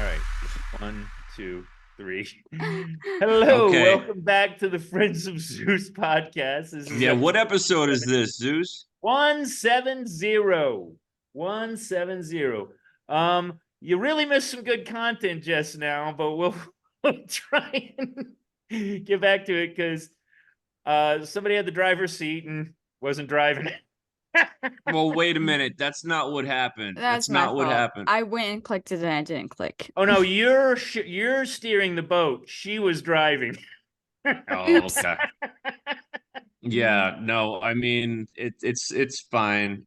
right. 1, 2, 3. Hello, Okay. welcome back to the Friends of Zeus podcast. This is Yeah, what episode episode is this, Zeus? 170. 170. You really missed some good content just now, but we'll try and get back to it because somebody had the driver's seat and wasn't driving. Well, wait a minute. That's not what happened. That's That's my not what fault. happened. I went and clicked it and I didn't click. Oh no, you're steering the boat. She was driving. Oh, Oops. okay. Yeah, no, I mean it's fine.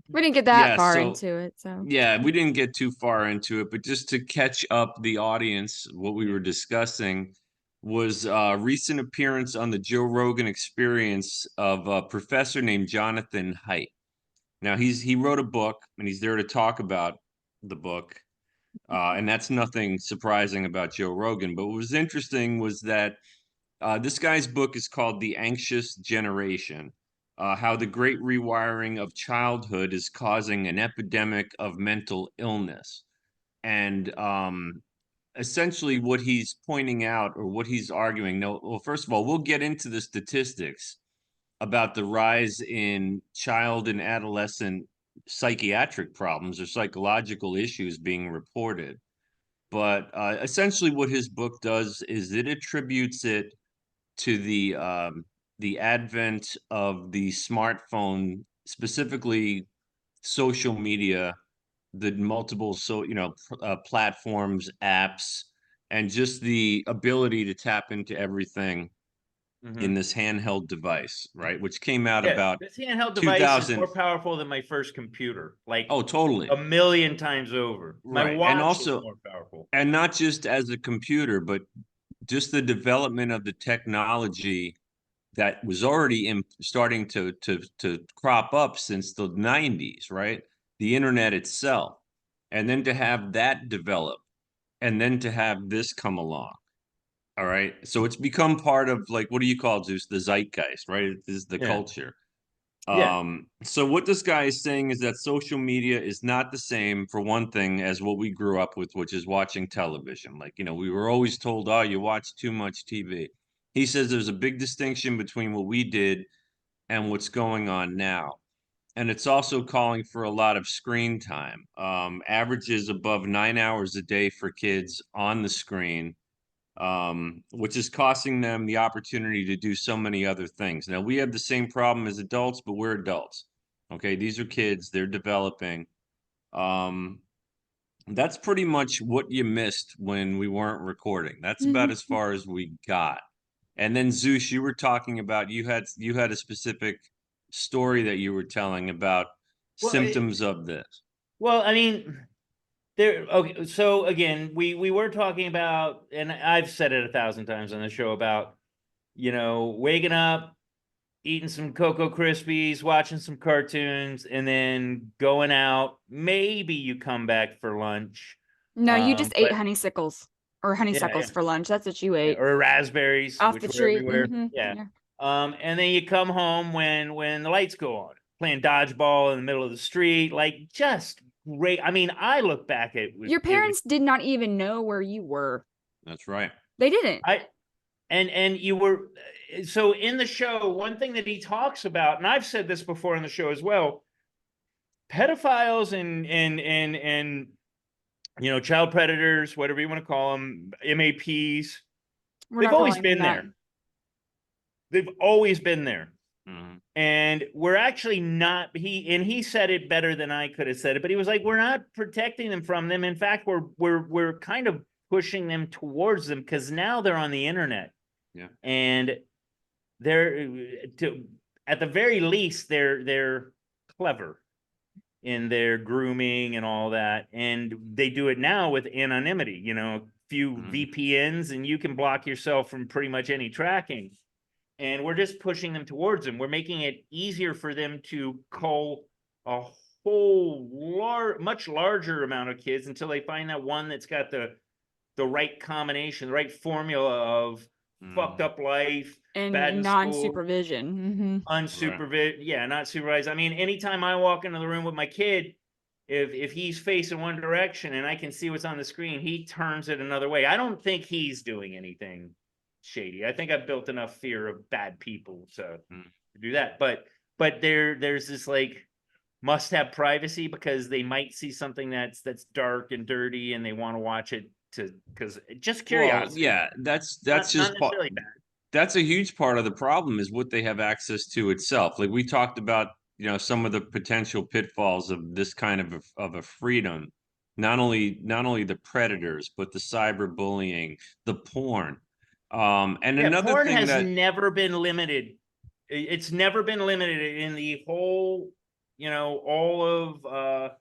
We didn't get that Yeah, far so into it, so. yeah, we didn't get too far into it, but just to catch up the audience, what we were discussing was a recent appearance on the Joe Rogan Experience of a professor named Jonathan Haidt. Now he wrote a book and he's there to talk about the book. And that's nothing surprising about Joe Rogan. But what was interesting was that this guy's book is called The Anxious Generation, How the Great Rewiring of Childhood is Causing an Epidemic of Mental Illness. And essentially what he's pointing out or what he's arguing, no, well, first of all, we'll get into the statistics about the rise in child and adolescent psychiatric problems or psychological issues being reported. But essentially, what his book does is it attributes it to the advent of the smartphone, specifically social media, the multiple platforms, apps, and just the ability to tap into everything in this handheld device, right? Which came out Yeah, about this handheld device is 2000. more powerful than my first computer, like Oh, totally. a million times over. My Right. And watch is also, more powerful. and not just as a computer, but just the development of the technology that was already starting to crop up since the 90s, right? The internet itself. And then to have that develop and then to have this come along. All right. So it's become part of, like, what do you call, Zeus? The zeitgeist, right? It is the Yeah. culture. Yeah. So what this guy is saying is that social media is not the same, for one thing, as what we grew up with, which is watching television. Like, we were always told, oh, you watch too much TV. He says there's a big distinction between what we did and what's going on now. And it's also calling for a lot of screen time. Averages above 9 hours a day for kids on the screen, which is costing them the opportunity to do so many other things. Now, we have the same problem as adults, but we're adults. Okay, these are kids, they're developing. Um, that's pretty much what you missed when we weren't recording. That's about as far as we got. And then Zeus, you were talking about you had a specific story that you were telling about Well, symptoms of this. well, I mean, there. Okay, so again, we were talking about, and I've said it 1,000 times on the show about, waking up, eating some Cocoa Krispies, watching some cartoons, and then going out. Maybe you come back for lunch. No, you just ate But honeysuckles or honeysuckles yeah. for lunch. That's what you ate. Or raspberries, Off which the were tree. everywhere. Yeah. And then you come home when the lights go on, playing dodgeball in the middle of the street, like just great. I mean, I look back at Your parents did not even know where you were. That's right. They didn't. And you were so in the show. One thing that he talks about, and I've said this before in the show as well, pedophiles and child predators, whatever you want to call them, MAPs. We're They've not always calling been them there. They've always been there. Mhm. And we're actually not, he said it better than I could have said it, but he was like, we're not protecting them from them. In fact, we're kind of pushing them towards them because now they're on the internet. Yeah. And they're at the very least, they're clever in their grooming and all that. And they do it now with anonymity, a few VPNs, and you can block yourself from pretty much any tracking. And we're just pushing them towards them. We're making it easier for them to cull a whole much larger amount of kids until they find that one that's got the right combination, the right formula of fucked up life, and bad in non-supervision. unsupervised. Yeah, not supervised. I mean, anytime I walk into the room with my kid, if he's facing one direction and I can see what's on the screen, he turns it another way. I don't think he's doing anything shady. I think I've built enough fear of bad people to do that. But there's this like must have privacy because they might see something that's dark and dirty and they want to watch it because just curiosity. Well, yeah, that's not just necessarily bad. that's a huge part of the problem is what they have access to itself. Like we talked about, some of the potential pitfalls of this kind of a freedom. Not only the predators, but the cyberbullying, the porn. And Yeah, another porn thing has that never been limited. It's never been limited in the whole, all of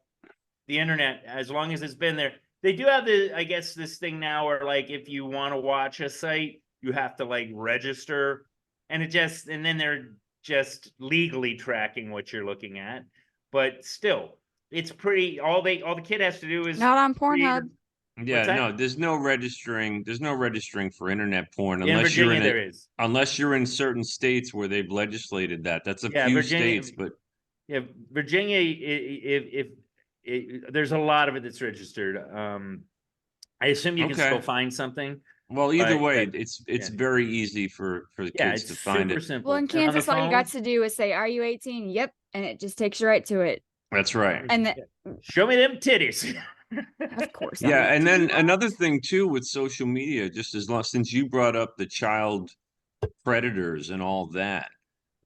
the internet, as long as it's been there. They do have I guess this thing now where like if you want to watch a site, you have to like register, and then they're just legally tracking what you're looking at. But still, it's pretty. All the kid has to do is Not on create Pornhub. yeah, What's that? no, there's no registering for internet porn In unless you're Virginia, in there is. unless you're in certain states where they've legislated that. That's a Yeah, few Virginia. states, but Yeah, Virginia. If there's a lot of it that's registered. I assume you can okay. still find something. Well, either way, But it's yeah. very easy for the Yeah, kids it's to find super it. simple. Well, in And on the Kansas, all you got phone, to do is say, "Are you 18?" Yep, and it just takes you right to it. That's right. And then, show me them titties. of course, I'm Yeah, and 18. then another thing too with social media, just as long since you brought up the child predators and all that,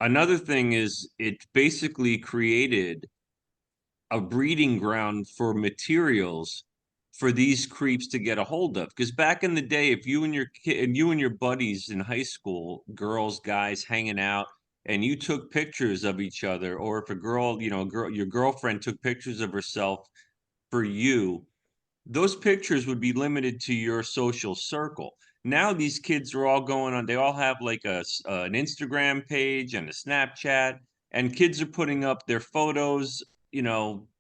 another thing is it basically created a breeding ground for materials for these creeps to get a hold of. Because back in the day, if you and your kid, you and your buddies in high school, girls, guys hanging out, and you took pictures of each other, or if a girl, your girlfriend took pictures of herself for you, those pictures would be limited to your social circle. Now these kids are all going on, they all have like an Instagram page and a Snapchat, and kids are putting up their photos,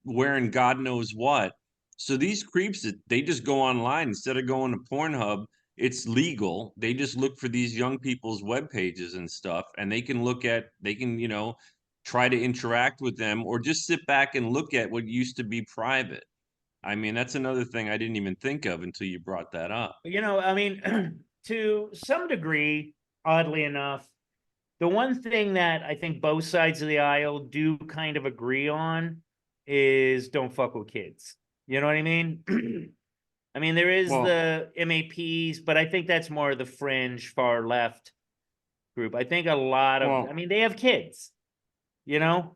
wearing God knows what. So these creeps, they just go online instead of going to Pornhub. It's legal. They just look for these young people's web pages and stuff, and they can, try to interact with them or just sit back and look at what used to be private. I mean, that's another thing I didn't even think of until you brought that up. I mean, to some degree, oddly enough, the one thing that I think both sides of the aisle do kind of agree on is don't fuck with kids. You know what I mean? I mean, there is Well, the MAPs, but I think that's more the fringe far left group. I think a lot of, I well, mean, they have kids, and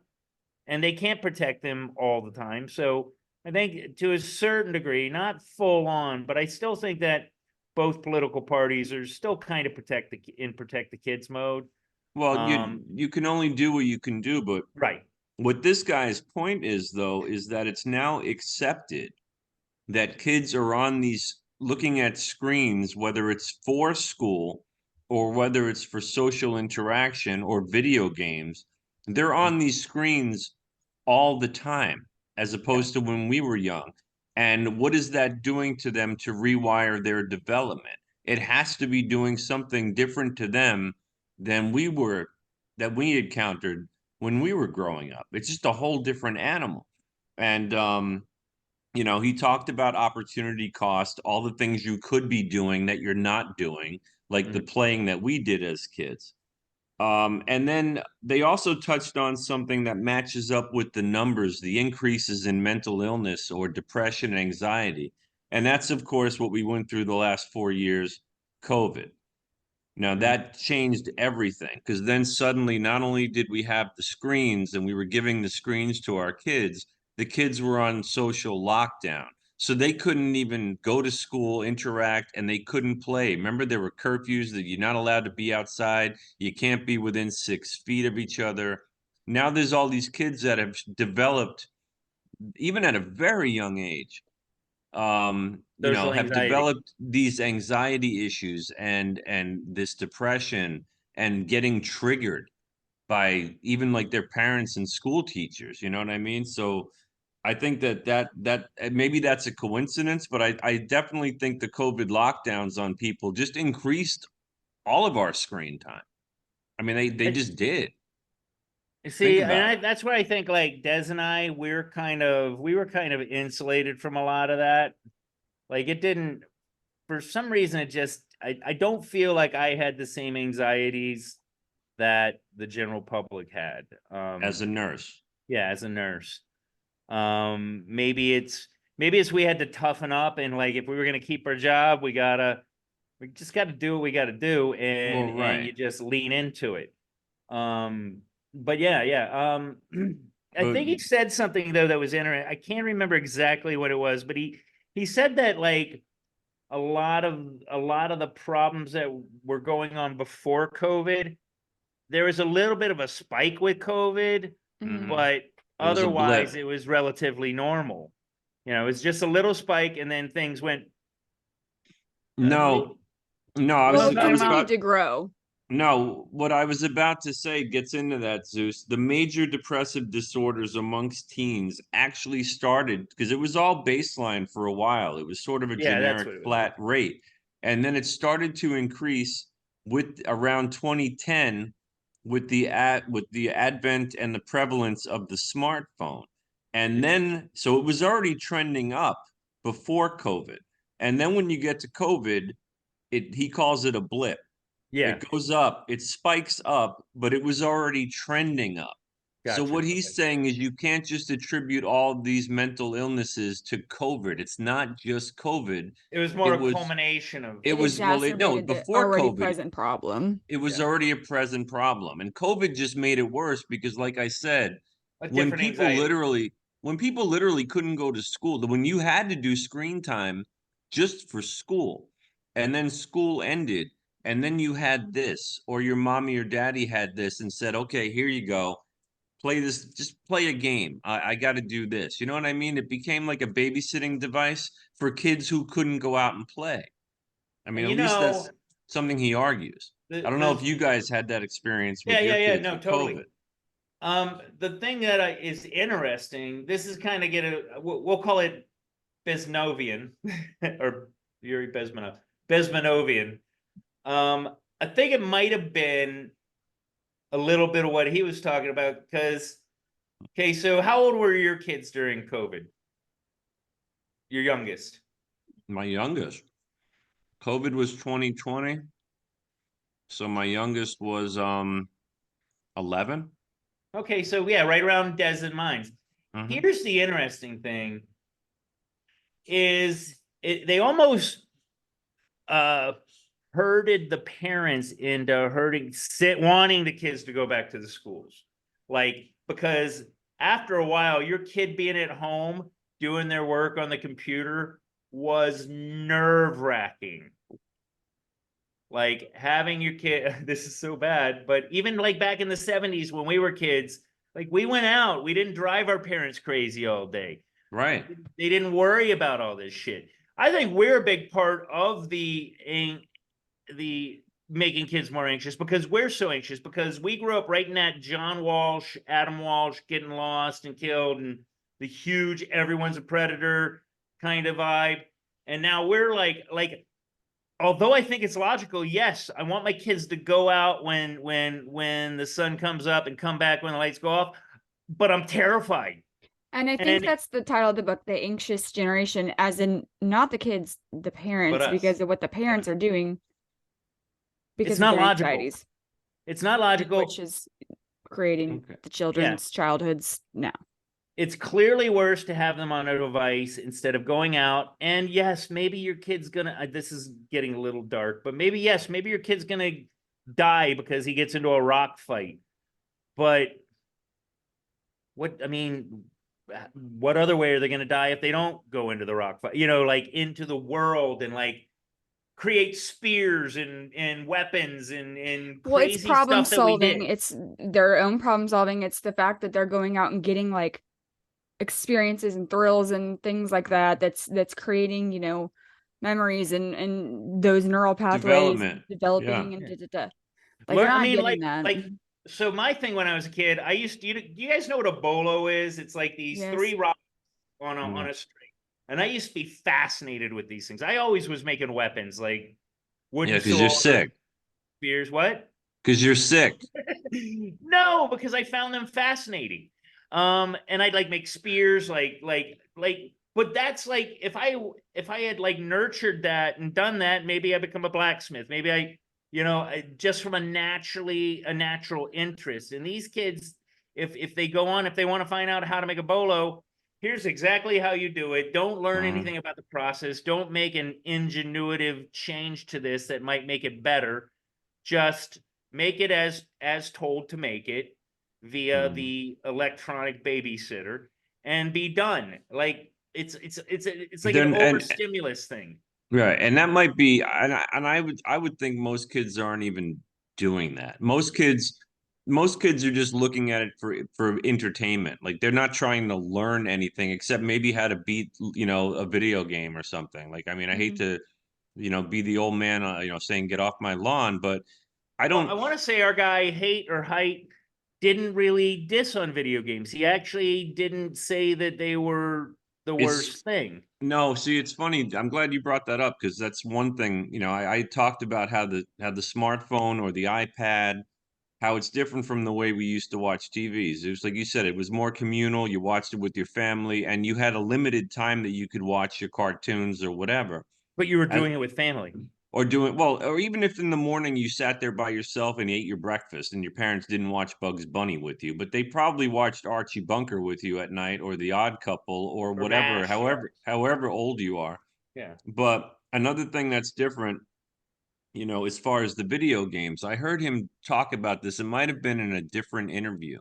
they can't protect them all the time. So I think to a certain degree, not full on, but I still think that both political parties are still kind of protect the kids mode. well, you can only do what you can do, but Right. what this guy's point is, though, is that it's now accepted that kids are on these looking at screens, whether it's for school or whether it's for social interaction or video games. They're on these screens all the time, as opposed to when we were young. And what is that doing to them to rewire their development? It has to be doing something different to them than that we encountered when we were growing up. It's just a whole different animal. And he talked about opportunity cost, all the things you could be doing that you're not doing, like the playing that we did as kids. And then they also touched on something that matches up with the numbers, the increases in mental illness or depression and anxiety. And that's, of course, what we went through the last 4 years, COVID. Now that changed everything because then suddenly not only did we have the screens and we were giving the screens to our kids, the kids were on social lockdown. So they couldn't even go to school, interact, and they couldn't play. Remember, there were curfews that you're not allowed to be outside. You can't be within 6 feet of each other. Now there's all these kids that have developed, even at a very young age, Social have anxiety. developed these anxiety issues and this depression and getting triggered by even like their parents and school teachers, you know what I mean? So I think that maybe that's a coincidence, but I definitely think the COVID lockdowns on people just increased all of our screen time. I mean, they just did. See, and about it. that's where I think like Des and I, we were kind of insulated from a lot of that. Like it didn't, for some reason, I don't feel like I had the same anxieties that the general public had. As a nurse. Yeah, as a nurse. Maybe it's we had to toughen up and like if we were gonna keep our job, we just gotta do what we gotta do and Well, right. you just lean into it. But yeah. I But think he said something though that was interesting. I can't remember exactly what it was, but he said that like a lot of the problems that were going on before COVID, there was a little bit of a spike with COVID, Mhm. but it was a otherwise blip. it was relatively normal. It was just a little spike and then things went No, no, I You know Well, was what it I'm I talking was about? continued about to grow. no, what I was about to say gets into that, Zeus. The major depressive disorders amongst teens actually started because it was all baseline for a while. It was sort of a Yeah, that's generic what it was. flat rate. And then it started to increase with around 2010 with the advent and the prevalence of the smartphone. And then so it was already trending up before COVID. And then when you get to COVID, he calls it a blip. Yeah, It goes up, it spikes up, but it was already trending up. So gotcha. what Okay. he's saying is you can't just attribute all these mental illnesses to COVID. It's not just COVID. It was It more a was culmination of It no, exacerbated the before already COVID, present problem. it was yeah, already a present problem. And COVID just made it worse because like I said, a when different people anxiety. literally when people literally couldn't go to school, when you had to do screen time just for school, and then school ended, and then you had this, or your mommy or daddy had this and said, okay, here you go. Play this, just play a game. I got to do this. You know what I mean? It became like a babysitting device for kids who couldn't go out and play. I mean, And at least that's something he argues. I don't know if the you guys had that experience with your yeah, kids no, with COVID. totally. The thing that is interesting, this is kind of we'll call it Besnovian or Yuri Besmanovian. I think it might have been a little bit of what he was talking about because, okay, so how old were your kids during COVID? Your youngest? My youngest, COVID was 2020, so my youngest was 11. Okay, so yeah, right around Des and mine. Mhm. Here's the interesting thing they almost herded the parents into wanting the kids to go back to the schools. Like, because after a while, your kid being at home doing their work on the computer was nerve-wracking. Like having your kid, this is so bad, but even like back in the 70s when we were kids, like we went out, we didn't drive our parents crazy all day. Right. They didn't worry about all this shit. I think we're a big part of the making kids more anxious because we're so anxious because we grew up right in that John Walsh, Adam Walsh getting lost and killed and the huge everyone's a predator kind of vibe. And now we're like although I think it's logical, yes, I want my kids to go out when the sun comes up and come back when the lights go off, but I'm terrified. And I think And that's the title of the book, The Anxious Generation, as in not the kids, the parents, us. because of what the parents are doing because It's of not their logical. anxieties, It's not and logical. which is creating Okay. the children's childhoods now. It's clearly worse to have them on a device instead of going out. And yes, maybe your kid's gonna, this is getting a little dark, but maybe your kid's gonna die because he gets into a rock fight. But what other way are they gonna die if they don't go into the rock fight? Like into the world and like create spears and weapons and Well, it's crazy problem stuff that we solving. did. It's their own problem solving. It's the fact that they're going out and getting like experiences and thrills and things like that. That's creating, memories and those neural pathways Development. developing Yeah. and Like they're Learn, I not mean, getting that. so my thing when I was a kid, I used to, do you guys know what a bolo is? It's like these Yes. three rocks on Mm. a string. And I used to be fascinated with these things. I always was making weapons like Yeah, wooden because you're swords, sick. spears. What? Because you're sick. No, because I found them fascinating. And I'd like make spears, but that's like if I had like nurtured that and done that, maybe I become a blacksmith. Maybe just from a natural interest. And these kids, if they go on, if they want to find out how to make a bolo, here's exactly how you do it. Don't learn anything about the process. Don't make an ingenuitive change to this that might make it better. Just make it as told to make it via the electronic babysitter and be done. Like it's like an overstimulus thing. Right, and that might be, and I would think most kids aren't even doing that. Most kids are just looking at it for entertainment. Like they're not trying to learn anything except maybe how to beat, a video game or something. Like, I mean, I hate to, be the old man, saying get off my lawn, but I Well, I don't. want to say our guy Haidt didn't really diss on video games. He actually didn't say that they were the worst thing. No, see, it's funny. I'm glad you brought that up because that's one thing. I talked about how the smartphone or the iPad, how it's different from the way we used to watch TVs. It was like you said, it was more communal. You watched it with your family, and you had a limited time that you could watch your cartoons or whatever. But you were And doing it with family. or even if in the morning you sat there by yourself and you ate your breakfast and your parents didn't watch Bugs Bunny with you, but they probably watched Archie Bunker with you at night or The Odd Couple or whatever, MASH, however old you are. yeah. But another thing that's different, as far as the video games, I heard him talk about this. It might have been in a different interview.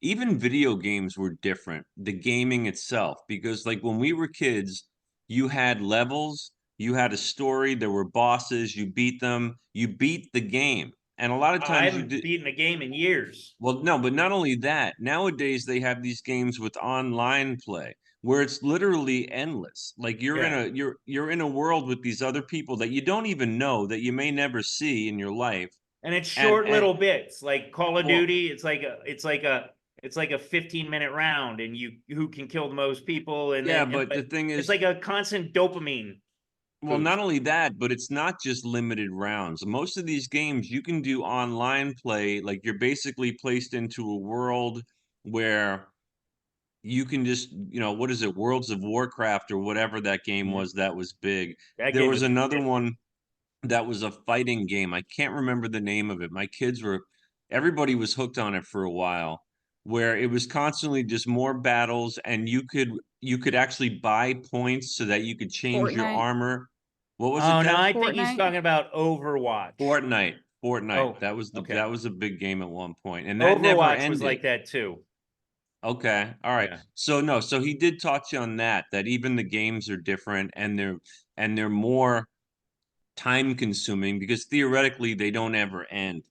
Even video games were different, the gaming itself, because like when we were kids, you had levels, you had a story, there were bosses, you beat them, you beat the game. And a lot of I times you haven't did. beaten a game in years. Well, no, but not only that, nowadays they have these games with online play where it's literally endless. Like you're in a world with these other people that you don't even know, that you may never see in your life. And it's short And little bits. Like Call of well, Duty, it's like a 15-minute round, and who can kill the most people, and yeah, then but but the thing it's is, like a constant dopamine well, not boost. only that, but it's not just limited rounds. Most of these games you can do online play, like you're basically placed into a world where you can just, what is it, Worlds of Warcraft or whatever that game was that was big. That There game was was another hit. one that was a fighting game. I can't remember the name of it. Everybody was hooked on it for a while, where it was constantly just more battles, and you could actually buy points so that you could change your Fortnite. armor. What was it, Oh no, Dev? I think he's Fortnite. talking about Overwatch. Fortnite. Fortnite. Oh, That was okay. that was a big game at one point, and that never Overwatch was ended. like that too. Okay. All right. Yeah. So no, so he did touch on that even the games are different and they're more time consuming because theoretically they don't ever end.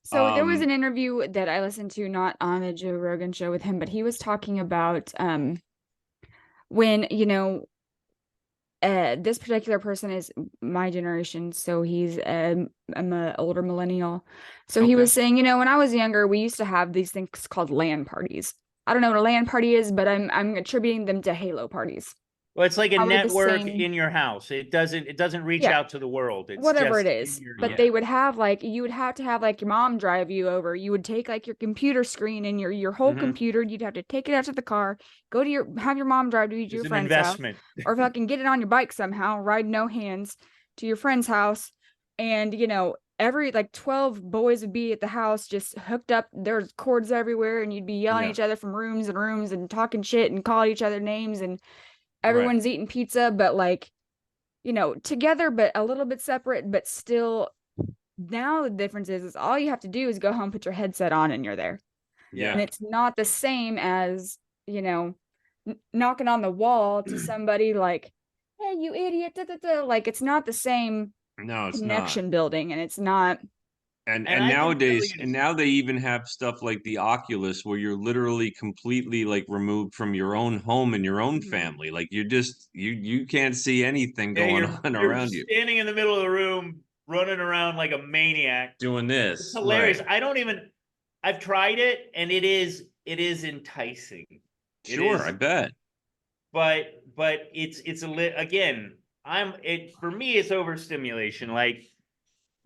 So there was Um an interview that I listened to, not on the Joe Rogan show with him, but he was talking about when, this particular person is my generation, so I'm an older millennial. So he okay. was saying, when I was younger, we used to have these things called LAN parties. I don't know what a LAN party is, but I'm attributing them to Halo parties. Well, it's like a Probably the network same. in your house. It doesn't reach Yeah, out to the world. It's whatever it just in is. your But yeah. they would have you would have to have your mom drive you over. You would take your computer screen and your whole computer. You'd have to take it out to the car, have your mom drive you to It's your an friend's house, investment. or fucking get it on your bike somehow, ride no hands to your friend's house. And every 12 boys would be at the house just hooked up. There's cords everywhere, and you'd be yelling at each other from rooms and rooms and talking shit and calling each other names, and everyone's eating pizza, but together, but a little bit separate, but still. Now the difference is all you have to do is go home, put your headset on, and you're there. Yeah. And it's not the same as, knocking on the wall to somebody like, hey, you idiot. Da, da, da. Like, it's not the same No, it's connection not. building. And it's not. And And I can tell nowadays, you, and now they even have stuff like the Oculus where you're literally completely removed from your own home and your own family. Like you're just you can't see anything yeah, going on you're around you. standing in the middle of the room, running around like a maniac. Doing It's this, hilarious. right? I've tried it, and it is enticing. It Sure, is, I bet. but it's again. For me, it's overstimulation. Like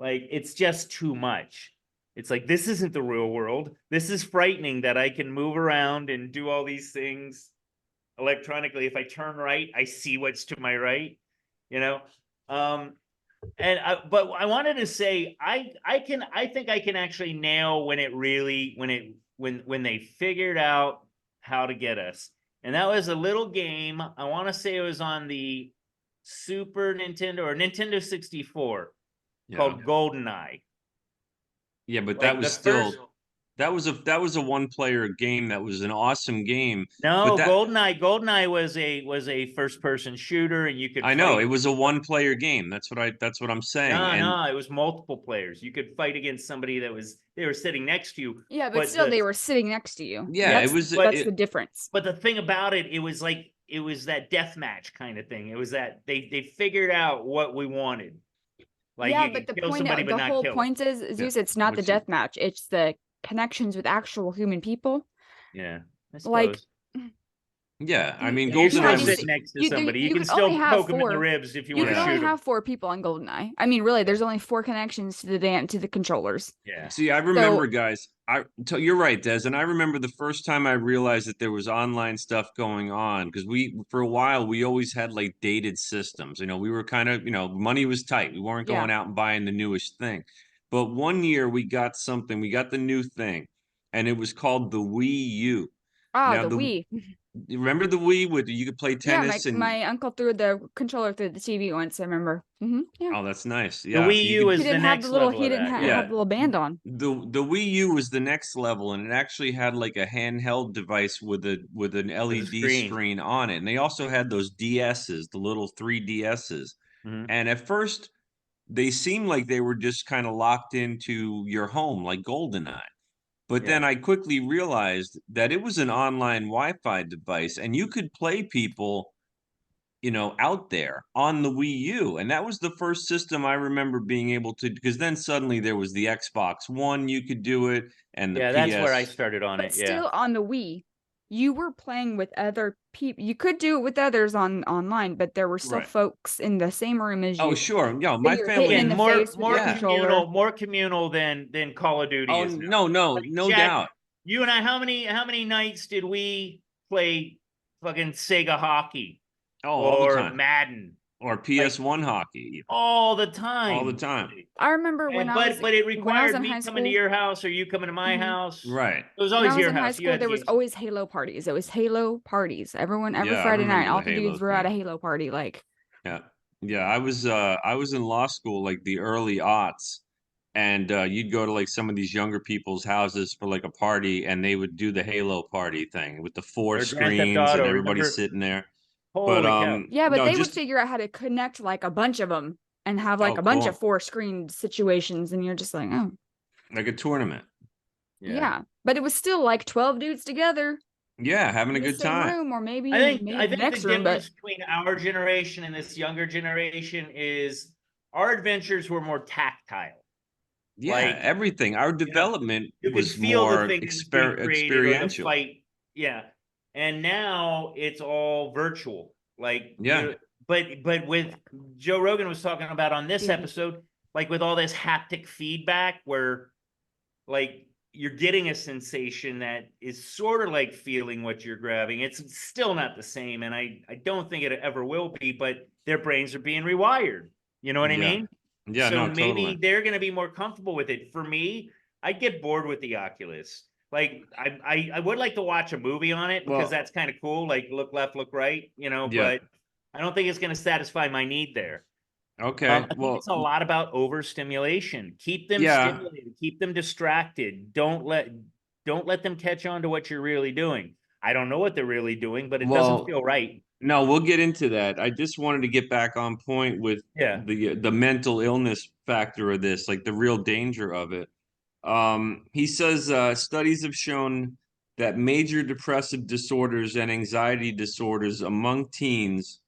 it's just too much. It's like, this isn't the real world. This is frightening that I can move around and do all these things electronically. If I turn right, I see what's to my right, you know? But I wanted to say, I think I can actually nail when they figured out how to get us. And that was a little game. I want to say it was on the Super Nintendo or Nintendo 64 called GoldenEye. Yeah, but Like that was the still first. that was a one player game. That was an awesome game. But No, that GoldenEye was a first person shooter, and you could I know fight. it was a one player game. That's what I'm saying. No, And no, it was multiple players. You could fight against somebody they were sitting next to you. Yeah, but still, they were sitting next to you. yeah, That's, it was that's the difference. But the thing about it, it was that death match kind of thing. It was that they figured out what we wanted. Like, yeah, you but can the kill point, somebody, but the not whole kill them. point is, Zeus, it's not the What's your- death match. It's the connections with actual human people. Yeah, I Like, suppose. yeah. I mean, You still had GoldenEye to sit was next to you somebody. You could can still only have poke them in the 4. ribs if you You want could to only shoot them. have 4 people on GoldenEye. I mean, really, there's only 4 connections to the controllers. Yeah. See, I remember, guys. You're right, Des, and I remember the first time I realized that there was online stuff going on because for a while we always had like dated systems. You know, we were kind of, money was tight. We weren't Yeah. going out and buying the newest thing. But one year we got the new thing, and it was called the Wii U. Ah, Now the Wii. you remember the Wii with you could play Yeah, tennis my uncle threw the controller through the TV once. I remember. Yeah. oh, that's nice. The Yeah, Wii so you U could- is He the didn't have next the little. level He of didn't that. have the little band on. the Wii U was the next level, and it actually had like a handheld device with an LED screen on it. And they also had those DSs, the little 3DSs. Mhm. And at first, they seemed like they were just kind of locked into your home, like GoldenEye. But Yeah. then I quickly realized that it was an online Wi-Fi device, and you could play people, out there on the Wii U. And that was the first system I remember being able to, because then suddenly there was the Xbox One, you could do it, and the Yeah, that's where I PS. started on But it. Yeah. still, on the Wii, you were playing with other people. You could do it with others online, but there were still Right. folks in the same room as you. Oh, sure. Yeah, that my you're family. hitting in the face with your controller. more communal than Call of Duty Oh, is now. no Jack, doubt. You and I, how many nights did we play fucking Sega hockey Oh, all the or time. Madden Or PS1 hockey. all the time? All the time. I remember when but it when I was required in me high coming to school. your house or you coming to my house. Right. It was When always I was your in high house. You school, had there was games. always Halo parties. It was Halo parties. Every Yeah, I Friday night, remember all the the dudes Halo were at a thing. Halo party. Like, Yeah. Yeah, I was in law school like the early aughts, and you'd go to like some of these younger people's houses for like a party, and they would do the Halo party thing with the 4 Or Grand Theft screens and Auto, everybody remember? sitting there. But Holy cow. yeah, but no, they would just figure out how to connect like a bunch of them and have like Oh, a bunch cool. of 4-screen situations, and you're just like, oh, like a tournament. yeah. But it was still like 12 dudes together Yeah, having a in the good same time. room, or maybe I think the the next room. But difference between our generation and this younger generation is our adventures were more tactile. Yeah, Like, everything. Our development You could was feel more the thing that was being created or the experiential. fight. Yeah. And now it's all virtual. Like, Yeah. but with Joe Rogan was talking about on this Yeah. episode, like with all this haptic feedback where like you're getting a sensation that is sort of like feeling what you're grabbing. It's still not the same. And I don't think it ever will be, but their brains are being rewired. You know what I Yeah. mean? Yeah, So no, maybe totally. they're going to be more comfortable with it. For me, I'd get bored with the Oculus. Like I would like to watch a movie on it because Well- that's kind of cool. Like look left, look right, Yeah. but I don't think it's going to satisfy my need there. Okay. I think Well, it's a lot about overstimulation. Keep them Yeah. stimulated, keep them distracted. Don't let them catch on to what you're really doing. I don't know what they're really doing, but it Well, doesn't feel right. no, we'll get into that. I just wanted to get back on point with Yeah. the mental illness factor of this, like the real danger of it. He says studies have shown that major depressive disorders and anxiety disorders among teens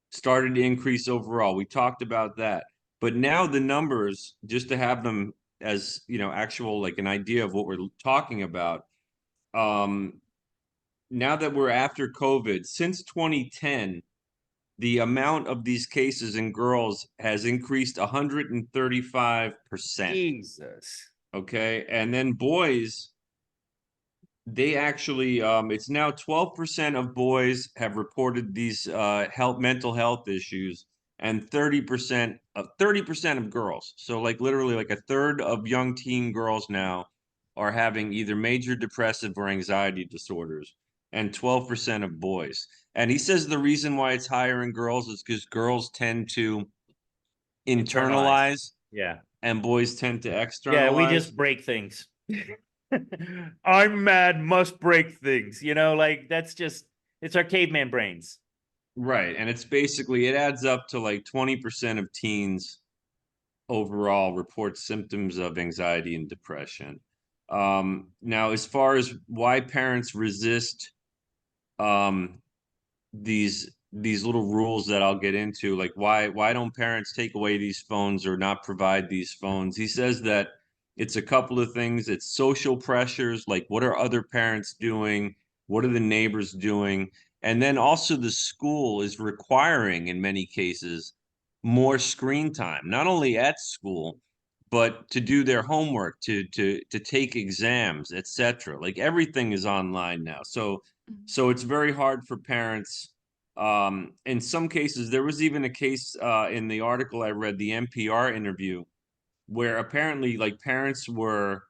started to increase overall. We talked about that. But now the numbers, just to have them as, actual like an idea of what we're talking about, now that we're after COVID, since 2010, the amount of these cases in girls has increased 135%. Jesus. Okay. And then boys, they actually, it's now 12% of boys have reported these mental health issues, and 30% of girls. So like literally like a third of young teen girls now are having either major depressive or anxiety disorders, and 12% of boys. And he says the reason why it's higher in girls is because girls tend to internalize Yeah. and boys tend to Yeah, we externalize. just break things. I'm mad, must break things. Like it's our caveman brains. Right. And it's basically, it adds up to like 20% of teens overall report symptoms of anxiety and depression. Now, as far as why parents resist um, these little rules that I'll get into, like why don't parents take away these phones or not provide these phones? He says that it's a couple of things. It's social pressures, like what are other parents doing? What are the neighbors doing? And then also the school is requiring in many cases more screen time, not only at school, but to do their homework, to take exams, etc. Like everything is online now. So it's very hard for parents. In some cases, there was even a case in the article I read, the NPR interview, where apparently like parents were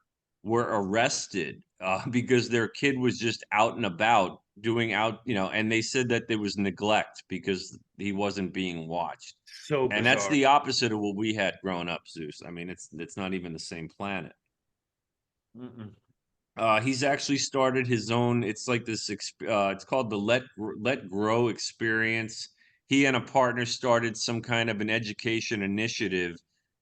arrested because their kid was just out and about doing out, and they said that there was neglect because he wasn't being watched. So And that's bizarre. the opposite of what we had growing up, Zeus. I mean, it's not even the same planet. Mm-mm. He's actually started his own. It's like this. It's called the Let Grow experience. He and a partner started some kind of an education initiative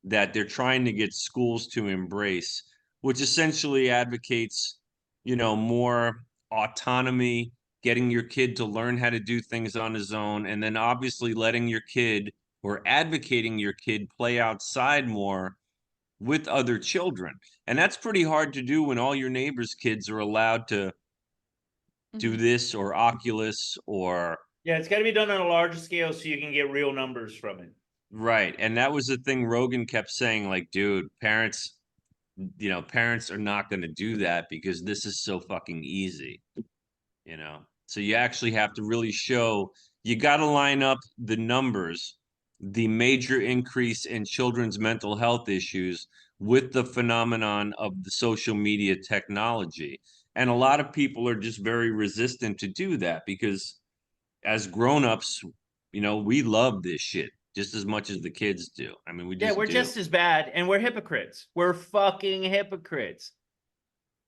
that they're trying to get schools to embrace, which essentially advocates, more autonomy, getting your kid to learn how to do things on his own, and then obviously letting your kid or advocating your kid play outside more with other children. And that's pretty hard to do when all your neighbors' kids are allowed to do Mhm. this or Oculus or Yeah, it's got to be done on a larger scale so you can get real numbers from it. right. And that was the thing Rogan kept saying, like, dude, parents are not going to do that because this is so fucking easy, So you actually have to really show, you got to line up the numbers, the major increase in children's mental health issues with the phenomenon of the social media technology. And a lot of people are just very resistant to do that because as grown-ups, we love this shit just as much as the kids do. I mean, we Yeah, just we're do. just as bad, and we're hypocrites. We're fucking hypocrites.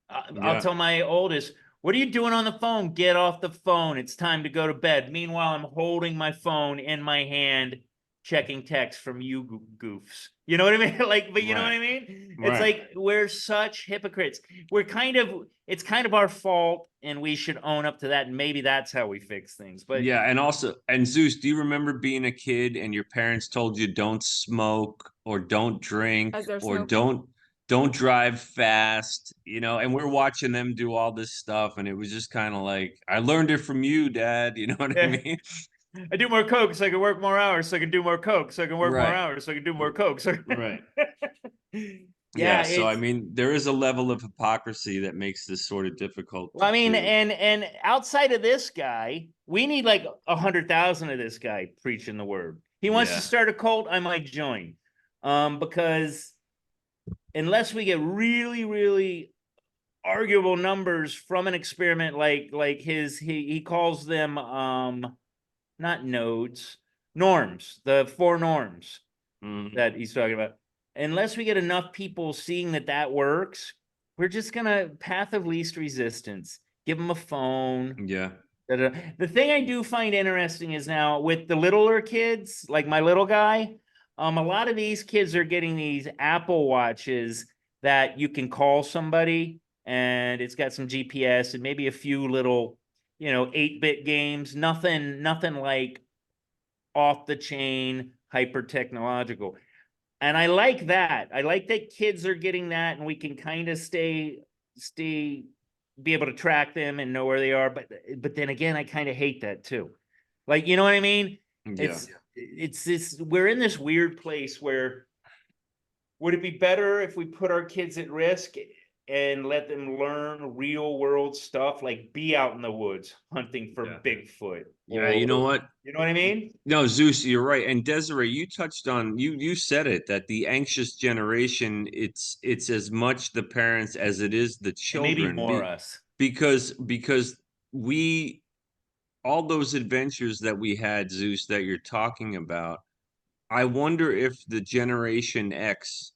I'll Yeah. tell my oldest, what are you doing on the phone? Get off the phone. It's time to go to bed. Meanwhile, I'm holding my phone in my hand, checking texts from you goofs. You know what I mean? But you know what Right. I mean? It's Right. like we're such hypocrites. It's kind of our fault, and we should own up to that. And maybe that's how we fix things. But Yeah, and also, and Zeus, do you remember being a kid and your parents told you don't smoke or don't drink As they're or smoking. don't drive fast, and we're watching them do all this stuff and it was just kind of like, I learned it from you, Dad, you know what I yeah, mean? I do more coke so I can work more hours, so I can do more coke, so I can work more Right. hours, so I can do more coke. So Right. Yeah, yeah, so I mean, there is a level of hypocrisy that makes this sort of difficult well, to I mean, do. and outside of this guy, we need like 100,000 of this guy preaching the word. He wants to Yeah. start a cult. I might join, because unless we get really, really arguable numbers from an experiment like he calls them not nodes, norms, the four norms Mhm. that he's talking about. Unless we get enough people seeing that works, we're just gonna path of least resistance. Give them a phone. Yeah. The thing I do find interesting is now with the littler kids, like my little guy, a lot of these kids are getting these Apple watches that you can call somebody and it's got some GPS and maybe a few little, 8-bit games, nothing like off the chain, hyper technological. And I like that. I like that kids are getting that and we can kind of stay be able to track them and know where they are. But then again, I kind of hate that too. Like, you know what I mean? Yeah. It's this we're in this weird place where would it be better if we put our kids at risk and let them learn real world stuff, like be out in the woods hunting for Yeah. Bigfoot? Yeah, you know Or, what? you know what I mean? No, Zeus, you're right. And Desiree, you touched on you said it that the anxious generation, it's as much the parents as it is the And maybe children. more us. Because we all those adventures that we had, Zeus, that you're talking about, I wonder if the Generation X,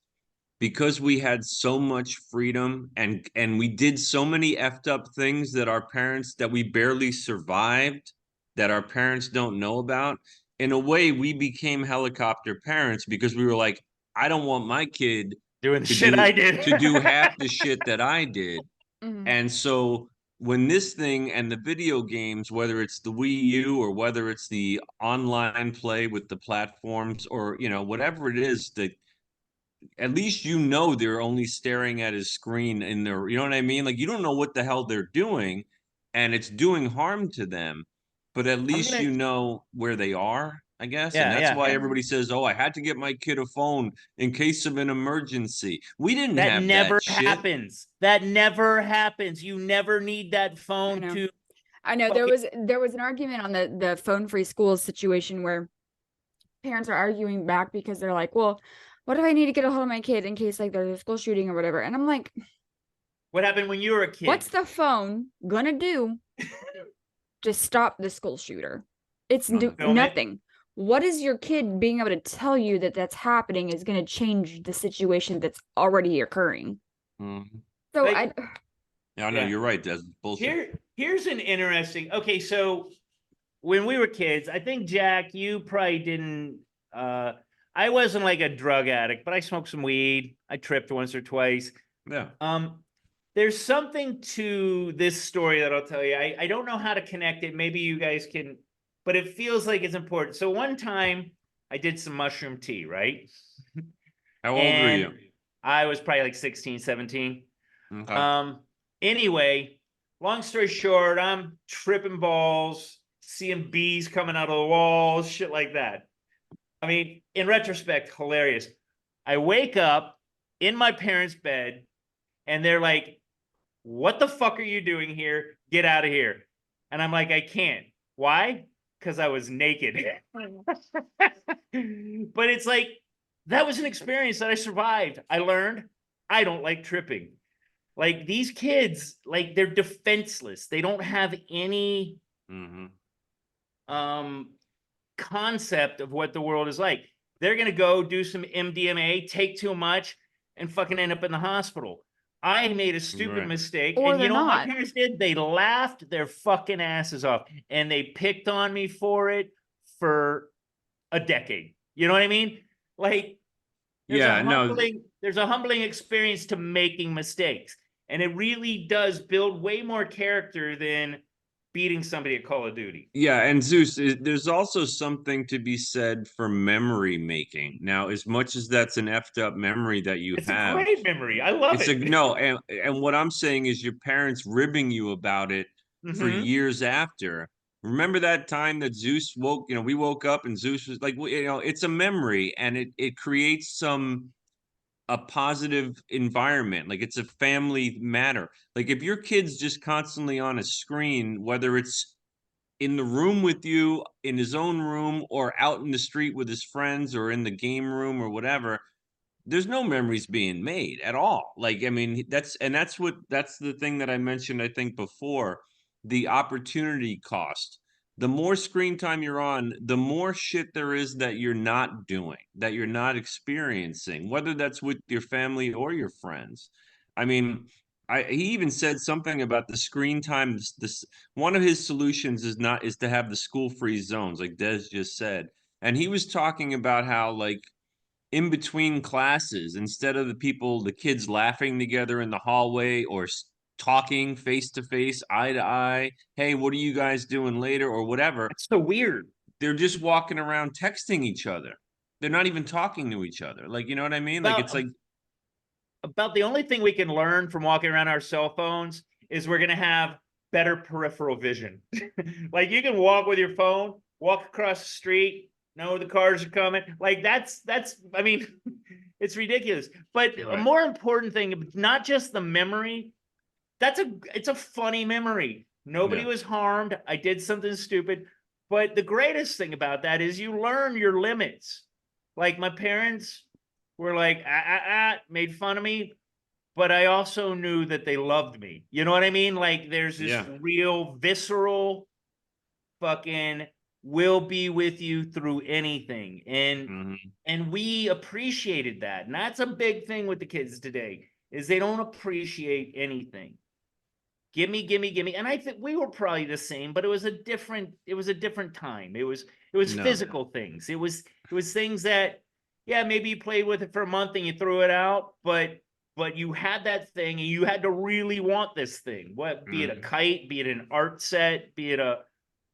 because we had so much freedom and we did so many effed up things that our parents that we barely survived, that our parents don't know about. In a way, we became helicopter parents because we were like, I don't want my kid Doing the to shit I do did. half the shit that I did. Mhm. And so when this thing and the video games, whether it's the Wii U or whether it's the online play with the platforms or, whatever it is, that at least they're only staring at his screen in their, you know what I mean? Like you don't know what the hell they're doing and it's doing harm to them, but at I'm least gonna, you know where they are, I guess. And yeah, that's yeah. why everybody says, "Oh, I had to get my kid a phone in case of an emergency." We didn't That have that never shit. happens. That never happens. You never need that I phone know. to I know fucking. there was an argument on the phone free schools situation where parents are arguing back because they're like, well, what if I need to get a hold of my kid in case like there's a school shooting or whatever? And I'm like, What happened when you were a kid? what's the phone gonna do to stop the school shooter? It's Mhm. Film it? nothing. What is your kid being able to tell you that that's happening is going to change the situation that's already occurring? Mhm. So Like, Yeah, I know Yeah. you're right. That's bullshit. Here's an interesting. Okay, so when we were kids, I think Jack, you probably didn't. I wasn't like a drug addict, but I smoked some weed. I tripped once or twice. Yeah. There's something to this story that I'll tell you. I don't know how to connect it. Maybe you guys can, but it feels like it's important. So one time I did some mushroom tea, right? How old were And you? I was probably like 16, 17. Okay. Anyway, long story short, I'm tripping balls, seeing bees coming out of the walls, shit like that. I mean, in retrospect, hilarious. I wake up in my parents' bed and they're like, "What the fuck are you doing here? Get out of here." And I'm like, "I can't." Why? Because I was naked. But it's like, that was an experience that I survived. I learned I don't like tripping. Like these kids, like they're defenseless. They don't have any Mm-hmm. concept of what the world is like. They're gonna go do some MDMA, take too much, and fucking end up in the hospital. I made a stupid Right. mistake, or and you they're know what my not. parents did? They laughed their fucking asses off, and they picked on me for it for a decade. You know what I mean? Like Yeah, no, there's a humbling experience to making mistakes, and it really does build way more character than beating somebody at Call of Duty. yeah, and Zeus, there's also something to be said for memory making. Now, as much as that's an effed up memory that you It's a have, great memory. I love it's a it. no, and what I'm saying is your parents ribbing you about it for Mm-hmm. years after. Remember that time that Zeus woke, we woke up and Zeus was like, it's a memory and it creates a positive environment. Like it's a family matter. Like if your kid's just constantly on a screen, whether it's in the room with you in his own room or out in the street with his friends or in the game room or whatever, there's no memories being made at all. Like I mean, that's the thing that I mentioned I think before, the opportunity cost. The more screen time you're on, the more shit there is that you're not doing, that you're not experiencing, whether that's with your family or your friends. I mean, he even said something about the screen time. This one of his solutions is to have the school free zones, like Des just said. And he was talking about how like in between classes, instead of the kids laughing together in the hallway or talking face to face, eye to eye, hey, what are you guys doing later or whatever, It's so weird. they're just walking around texting each other. They're not even talking to each other. Like, you know what I mean? Like, it's About like, about the only thing we can learn from walking around our cell phones is we're gonna have better peripheral vision. Like you can walk with your phone, walk across the street, know the cars are coming. Like that's I mean, It's ridiculous. But a Right. more important thing, not just the memory, it's a funny memory. Nobody Yeah. was harmed. I did something stupid. But the greatest thing about that is you learn your limits. Like my parents were like, made fun of me, but I also knew that they loved me. You know what I mean? Like there's this Yeah. real visceral fucking will be with you through anything. Mhm. And we appreciated that. And that's a big thing with the kids today, is they don't appreciate anything. Gimme, gimme, gimme. And I think we were probably the same, but it was a different time. It was No. physical things. It was things that, yeah, maybe you played with it for a month and you threw it out, but you had that thing and you had to really want this thing. What, be it a kite, be it an art set, be it a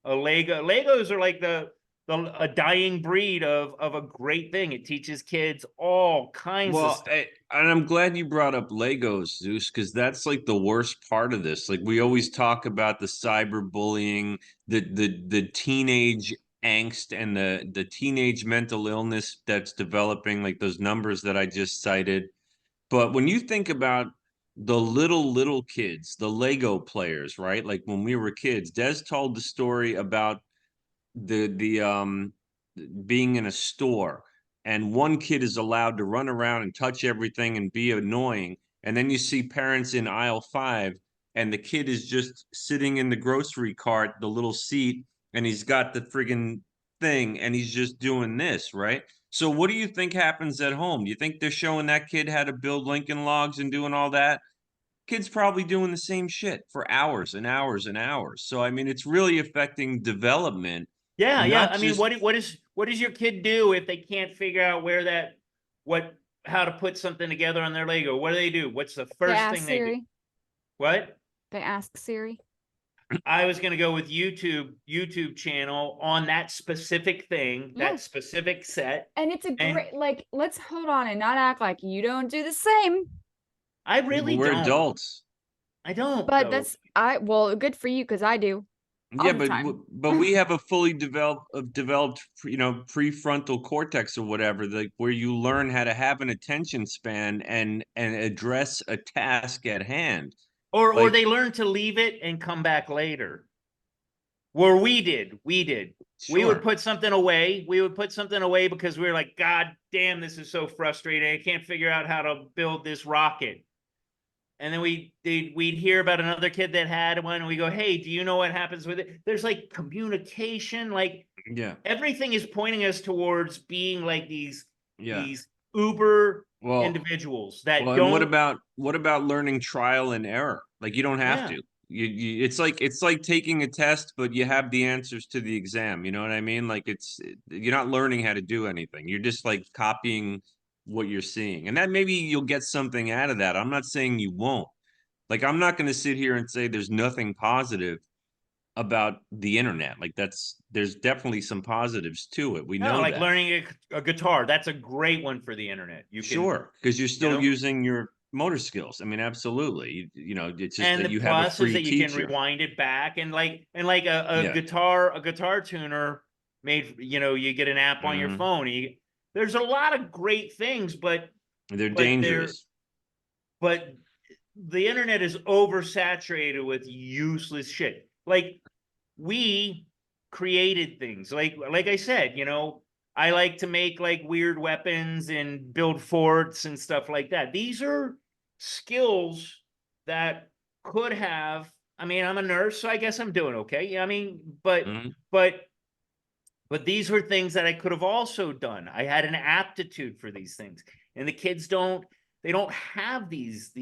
Lego. Legos are like a dying breed of a great thing. It teaches kids all kinds of Well, stuff. and I'm glad you brought up Legos, Zeus, because that's like the worst part of this. Like we always talk about the cyberbullying, the teenage angst, and the teenage mental illness that's developing, like those numbers that I just cited. But when you think about the little kids, the Lego players, right? Like when we were kids, Des told the story about the being in a store and one kid is allowed to run around and touch everything and be annoying, and then you see parents in aisle 5 and the kid is just sitting in the grocery cart, the little seat, and he's got the friggin' thing and he's just doing this, right? So what do you think happens at home? Do you think they're showing that kid how to build Lincoln logs and doing all that? Kid's probably doing the same shit for hours and hours and hours. So I mean, it's really affecting development, Yeah, yeah. not I mean, just what does your kid do if they can't figure out what how to put something together on their Lego? What do? What's the They first ask thing they do? Siri. What? They ask Siri. I was going to go with YouTube channel on that specific thing, Yeah. that specific set. And it's a And- great, like, let's hold on and not act like you don't do the same. I Yeah, really but we're don't. adults. I don't. But though. well, good for you because I do. All Yeah, the but time. we have a fully developed prefrontal cortex or whatever, like where you learn how to have an attention span and address a task at hand. or Like they learn to leave it and come back later. Where we did. We would sure. put something away. We would put something away because we were like, God damn, this is so frustrating. I can't figure out how to build this rocket. And then we'd hear about another kid that had one, and we go, hey, do you know what happens with it? There's like communication, like Yeah. everything is pointing us towards being like these uber Well, individuals that Well, don't. and what about learning trial and error? Like you don't have Yeah. to. It's like taking a test, but you have the answers to the exam. You know what I mean? Like you're not learning how to do anything. You're just like copying what you're seeing, and that maybe you'll get something out of that. I'm not saying you won't. Like I'm not going to sit here and say there's nothing positive about the internet. Like there's definitely some positives to it. We No, know like that. learning a guitar. That's a great one for the internet. You can, Sure, because you're still know? using your motor skills. I mean, absolutely. You know, it's just And that the you have a plus is free that you can teacher. rewind it back and a Yeah. guitar tuner made, you get an app on your Mhm. phone. There's a lot of great things, but They're but dangerous. but the internet is oversaturated with useless shit. Like we created things. Like I said, I like to make like weird weapons and build forts and stuff like that. These are skills that could have. I mean, I'm a nurse, so I guess I'm doing okay. Yeah, I mean, Mhm. but these were things that I could have also done. I had an aptitude for these things, and the kids don't. They don't have these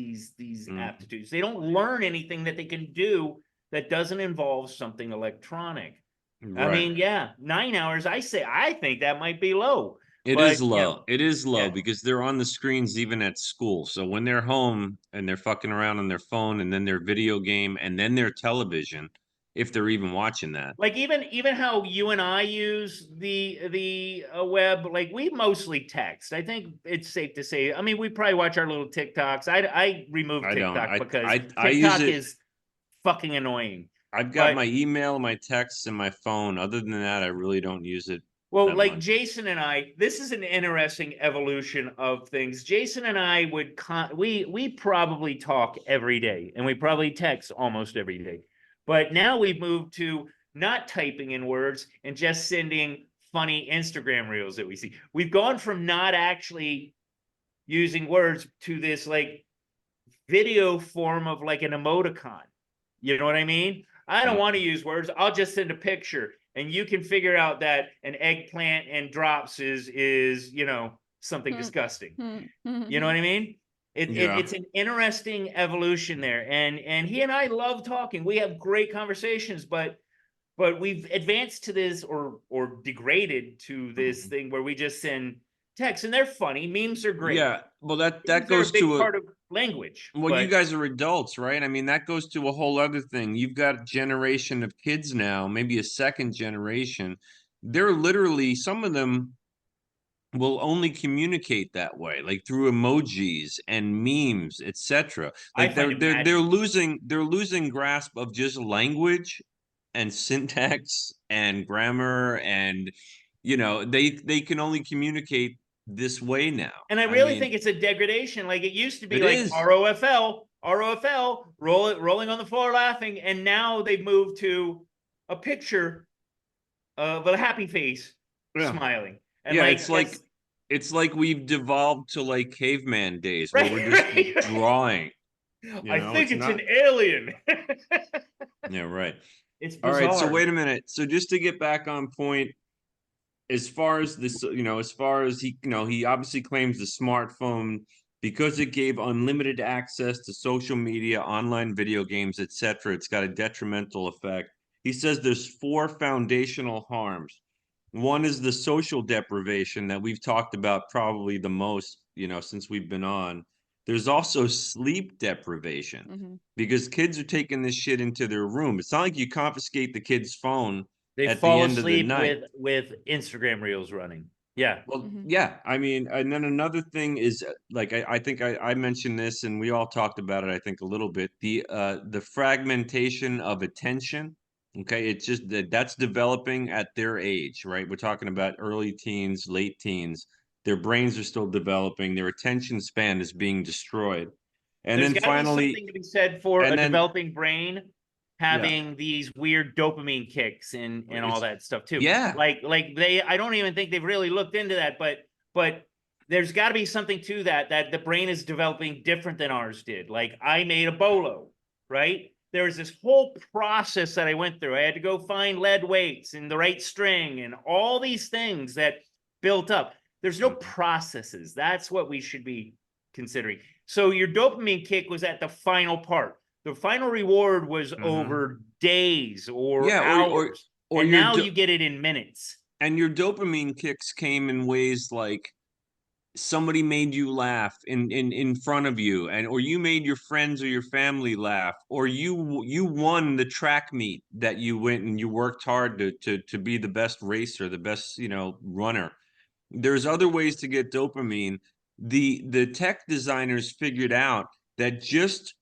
aptitudes. They don't learn anything that they can do that doesn't involve something electronic. I Right. mean, yeah, 9 hours. I think that might be low. It But is low. It is low yeah. because they're on the screens even at school. So when they're home and they're fucking around on their phone and then their video game and then their television, if they're even watching that. Like even how you and I use the web, like we mostly text. I think it's safe to say. I mean, we probably watch our little TikToks. I removed I don't. TikTok because I use TikTok it. is fucking annoying. I've got But my email, my texts, and my phone. Other than that, I really don't use it Well, that like much. Jason and I, this is an interesting evolution of things. Jason and I we probably talk every day, and we probably text almost every day. But now we've moved to not typing in words and just sending funny Instagram reels that we see. We've gone from not actually using words to this like video form of like an emoticon. You know what I mean? I don't want to use words. I'll just send a picture, and you can figure out that an eggplant and drops is something disgusting. You know what I mean? Yeah. It's an interesting evolution there, and he and I love talking. We have great conversations, but we've advanced to this or degraded to this thing where we just send texts, and they're funny. Memes are great. Yeah. Well, that Memes are a goes big to a, part of language, well, you but guys are adults, right? I mean, that goes to a whole other thing. You've got a generation of kids now, maybe a second generation. They're literally, some of them will only communicate that way, like through emojis and memes, etc. I Like find it they're losing grasp of just language and syntax and grammar, and they can only communicate this way now. And I I really mean, think it's a degradation. Like it used to be it like is. ROFL, rolling on the floor laughing, and now they've moved to a picture of a happy face Yeah. smiling. And Yeah, like that's it's like we've devolved to like caveman days where we're right, just right. drawing, I think it's it's an not. alien. Yeah, right. It's All right, so bizarre. wait a minute. So just to get back on point, as far as this, as far as he obviously claims the smartphone because it gave unlimited access to social media, online video games, etc. It's got a detrimental effect. He says there's four foundational harms. One is the social deprivation that we've talked about probably the most, since we've been on. There's also sleep deprivation because kids are taking this shit into their room. It's not like you confiscate the kid's phone They at the fall end of the asleep night. with Instagram reels running. Yeah. Well, yeah, I mean, and then another thing is like I think I mentioned this and we all talked about it, I think a little bit. The fragmentation of attention. Okay, it's just that's developing at their age, right? We're talking about early teens, late teens. Their brains are still developing, their attention span is being destroyed. And There's then got to be finally, something to be said for and a then developing brain yeah, having these weird dopamine kicks and all it's that stuff too. yeah. Like they I don't even think they've really looked into that, but there's got to be something to that the brain is developing different than ours did. Like I made a bolo, right? There was this whole process that I went through. I had to go find lead weights and the right string and all these things that built up. There's no processes. That's what we should be considering. So your dopamine kick was at the final part. The final reward was over days or Yeah, hours. or And your now you get it in minutes. and your dopamine kicks came in ways like somebody made you laugh in front of you, and or you made your friends or your family laugh, or you won the track meet that you went and you worked hard to be the best racer, the best runner. There's other ways to get dopamine. The tech designers figured out that just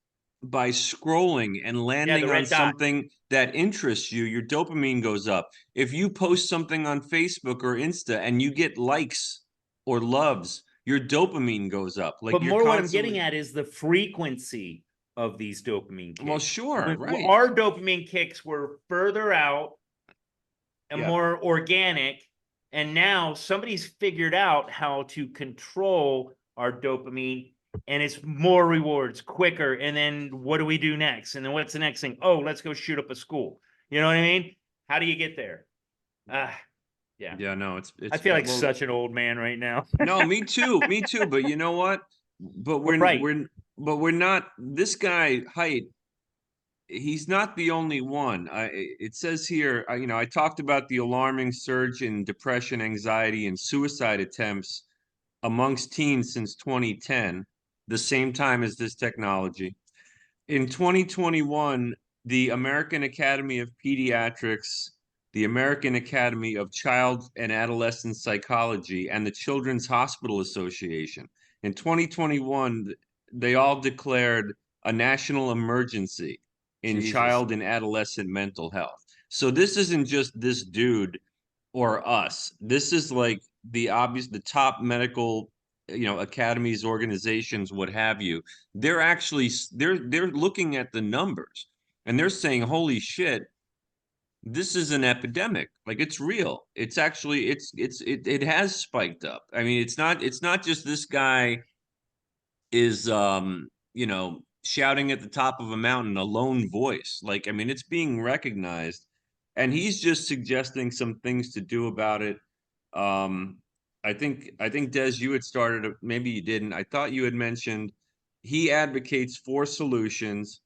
by scrolling and Yeah, the landing on red dot. something that interests you, your dopamine goes up. If you post something on Facebook or Insta and you get likes or loves, your dopamine goes up. Like But you're more what I'm getting constantly, at is the frequency of these dopamine well, kicks. sure, right. Our dopamine kicks were further out and Yeah. more organic. And now somebody's figured out how to control our dopamine, and it's more rewards quicker. And then what do we do next? And then what's the next thing? Oh, let's go shoot up a school. You know what I mean? How do you get there? Yeah. Yeah, no, I feel like well, such an old man right now. no, me too. Me too. But you know what? But We're right. we're not. This guy Haidt, he's not the only one. It says here, I talked about the alarming surge in depression, anxiety, and suicide attempts amongst teens since 2010, the same time as this technology. In 2021, the American Academy of Pediatrics, the American Academy of Child and Adolescent Psychology, and the Children's Hospital Association, in 2021, they all declared a national emergency in Jesus. child and adolescent mental health. So this isn't just this dude or us. This is like the top medical, academies, organizations, what have you. They're actually they're looking at the numbers and they're saying, holy shit, this is an epidemic. Like, it's real. It's actually it has spiked up. I mean, it's not just this guy is shouting at the top of a mountain, a lone voice. Like, I mean, it's being recognized, and he's just suggesting some things to do about it. um I think Des, you had started, maybe you didn't, I thought you had mentioned he advocates for solutions.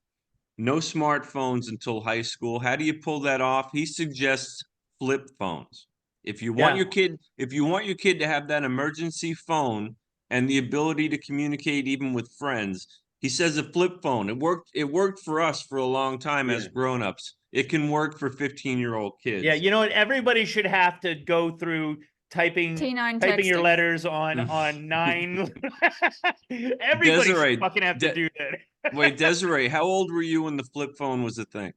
No smartphones until high school. How do you pull that off? He suggests flip phones. Yeah. If you want your kid to have that emergency phone and the ability to communicate even with friends, he says a flip phone. It worked for us for a long time as Yeah. grown-ups. It can work for 15-year-old kids. Yeah, you know what? Everybody should have to go through typing T9 your texting. letters on 9. Everybody Desiree, should fucking have to do that. Wait, Desiree, how old were you when the flip phone was a thing?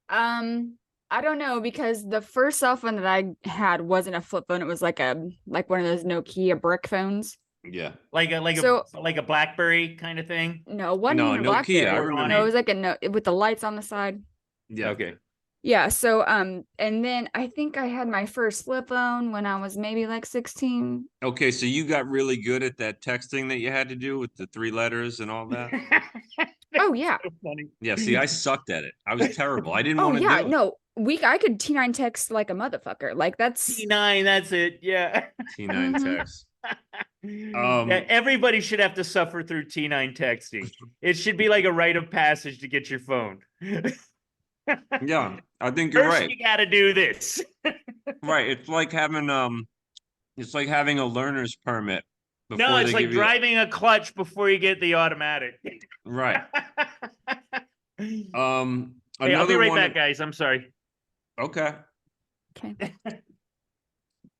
I don't know, because the first cell phone that I had wasn't a flip phone. It was like one of those Nokia brick phones. Yeah. Like a BlackBerry kind of thing. No, it wasn't No, even a Nokia, BlackBerry. I Or on remember. No, it was like a no with the lights on the side. Yeah. Okay. Yeah, so and then I think I had my first flip phone when I was maybe like 16. Okay, so you got really good at that texting that you had to do with the 3 letters and all that? Oh yeah. So funny. Yeah, see, I sucked at it. I was terrible. I didn't Oh want to yeah, do it. no. I could T9 text like a motherfucker. Like that's T9, that's it. Yeah. T9 Mhm. text. Yeah, everybody should have to suffer through T9 texting. It should be like a rite of passage to get your phone. Yeah, I think you're First, right. you got to do this. Right, it's like having a learner's permit No, before it's they like give you. driving a clutch before you get the automatic. Right. Hey, I'll be Another right one. back, guys. I'm sorry. Okay. okay.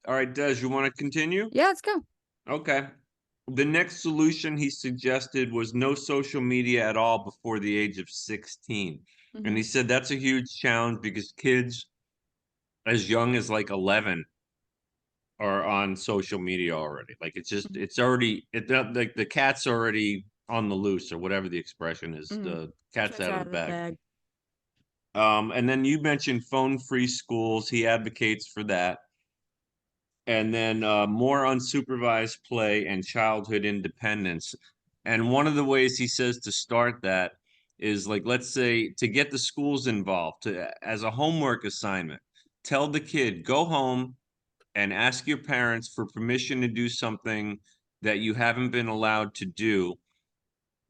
All right, Des, you want to continue? Yeah, let's go. Okay. The next solution he suggested was no social media at all before the age of 16. And he said that's a huge challenge because kids as young as like 11 are on social media already. Like, it's already, like the cat's already on the loose, or whatever the expression is. The cat's out of the bag. And then you mentioned phone-free schools. He advocates for that. And then more unsupervised play and childhood independence. And one of the ways he says to start that is, like, let's say, to get the schools involved as a homework assignment. Tell the kid, go home and ask your parents for permission to do something that you haven't been allowed to do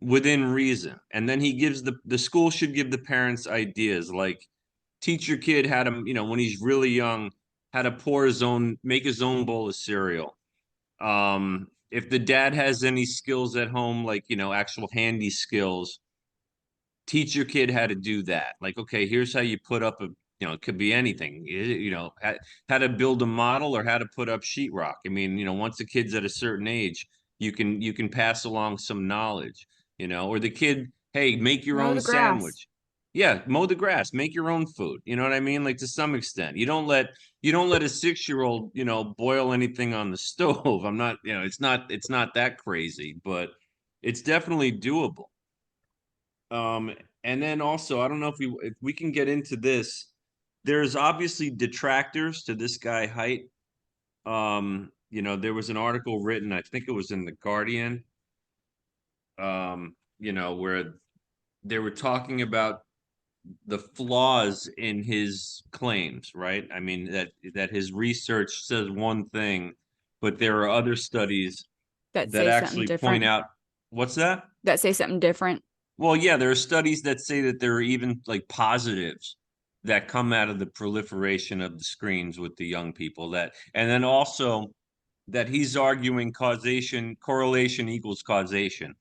within reason. And then he gives the school should give the parents ideas, like teach your kid how to, when he's really young, how to make his own bowl of cereal. If the dad has any skills at home, like, actual handy skills, teach your kid how to do that. Like, okay, here's how you put up it could be anything, how to build a model or how to put up sheetrock. I mean, once the kid's at a certain age, you can pass along some knowledge, or the kid, hey, make your Mow own the grass. sandwich. Yeah, mow the grass, make your own food. You know what I mean? Like, to some extent, you don't let a 6-year-old, boil anything on the stove. I'm not, it's not that crazy, but it's definitely doable. And then also, I don't know if we can get into this. There's obviously detractors to this guy Haidt. There was an article written, I think it was in the Guardian, where they were talking about the flaws in his claims, right? I mean, that his research says one thing, but there are other studies That that say something actually point different. out, what's that? That say something different. Well, yeah, there are studies that say that there are even like positives that come out of the proliferation of the screens with the young people, and then also that he's arguing correlation equals causation.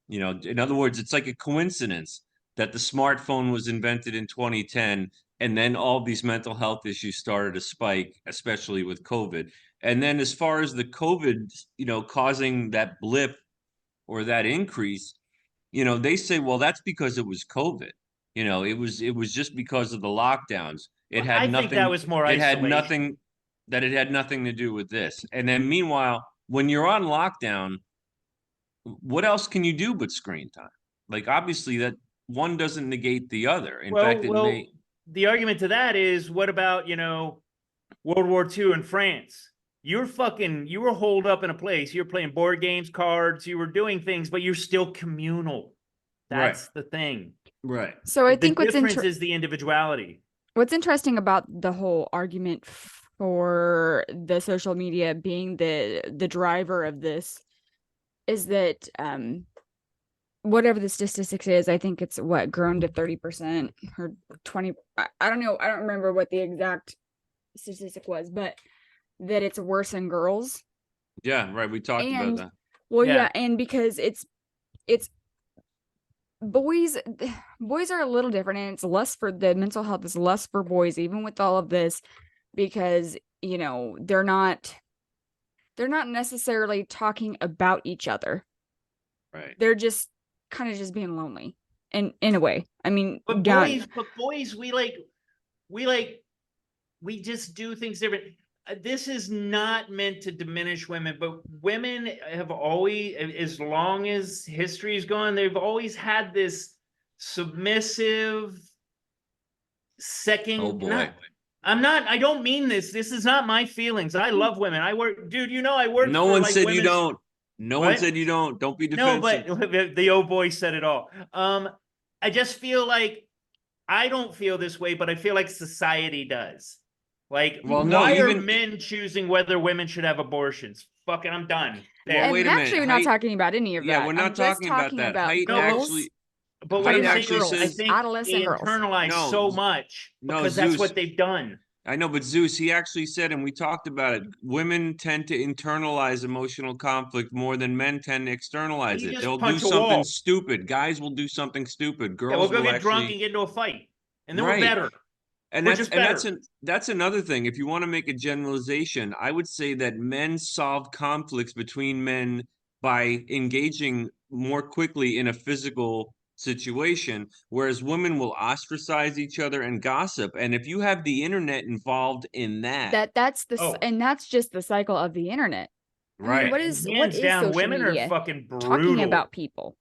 In other words, it's like a coincidence that the smartphone was invented in 2010, and then all these mental health issues started to spike, especially with COVID. And then as far as the COVID, causing that blip or that increase, they say, well, that's because it was COVID. It was just because of the lockdowns. it I had think nothing. that was more It had isolation. nothing. That it had nothing to do with this. And then meanwhile, when you're on lockdown, what else can you do but screen time? Like obviously that one doesn't negate the other. In fact, it may. The argument to that is, what about, World War II in France? You were holed up in a place. You were playing board games, cards. You were doing things, but you're still communal. That's the thing. Right. So I think the difference is the individuality. What's interesting about the whole argument for the social media being the driver of this is that whatever the statistics is, I think it's grown to 30% or 20. I don't know. I don't remember what the exact statistic was, but that it's worse in girls. Yeah, right. We talked about that. Well, yeah, and because it's boys are a little different, and it's less for the mental health is less for boys, even with all of this, because they're not necessarily talking about each other. Right. They're just kind of just being lonely in a way. I mean, but boys, we just do things different. This is not meant to diminish women, but women have always, as long as history is gone, they've always had this submissive second. Oh boy. I don't mean this. This is not my feelings. I love women. I work, dude, I work. No one said you don't. No one said you don't. Don't be defensive. No, but the old boy said it all. I just feel like I don't feel this way, but I feel like society does. Like, why are men choosing whether women should have abortions? Fucking, I'm done. Well, wait a minute. Actually, we're not talking about any of that. Yeah, we're not talking about that. Haidt actually. But what I'm saying is, I think adolescent they internalize so much because that's what they've done. I know, but Zeus, he actually said, and we talked about it, women tend to internalize emotional conflict more than men tend to externalize it. They'll do something stupid. Guys will do something stupid. Girls we'll will get drunk and get into a fight, and then we're better. And that's another thing. If you want to make a generalization, I would say that men solve conflicts between men by engaging more quickly in a physical situation, whereas women will ostracize each other and gossip. And if you have the internet involved in that's and that's just the cycle of the internet. Right. I mean, what is social women media? Are fucking brutal. Talking about people.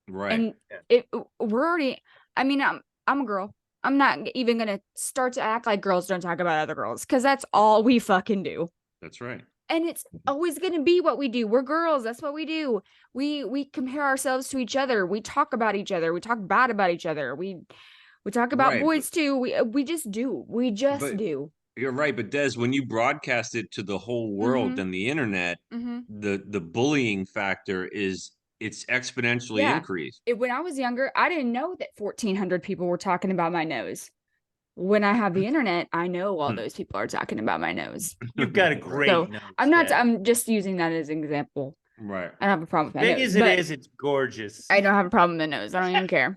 Right. And we're already, I mean, I'm a girl. I'm not even going to start to act like girls don't talk about other girls, because that's all we fucking do. That's right. And it's always going to be what we do. We're girls. That's what we do. We compare ourselves to each other. We talk about each other. We talk bad about each other. We talk about boys too. We just do. We just do. You're right. But Des, when you broadcast it to the whole world and the internet, the bullying factor it's exponentially increased. When I was younger, I didn't know that 1,400 people were talking about my nose. When I have the internet, I know all those people are talking about my nose. You've got a great nose. I'm just using that as an example. Right. I don't have a problem with my big nose. Big as it is, it's gorgeous. I don't have a problem with the nose. I don't even care.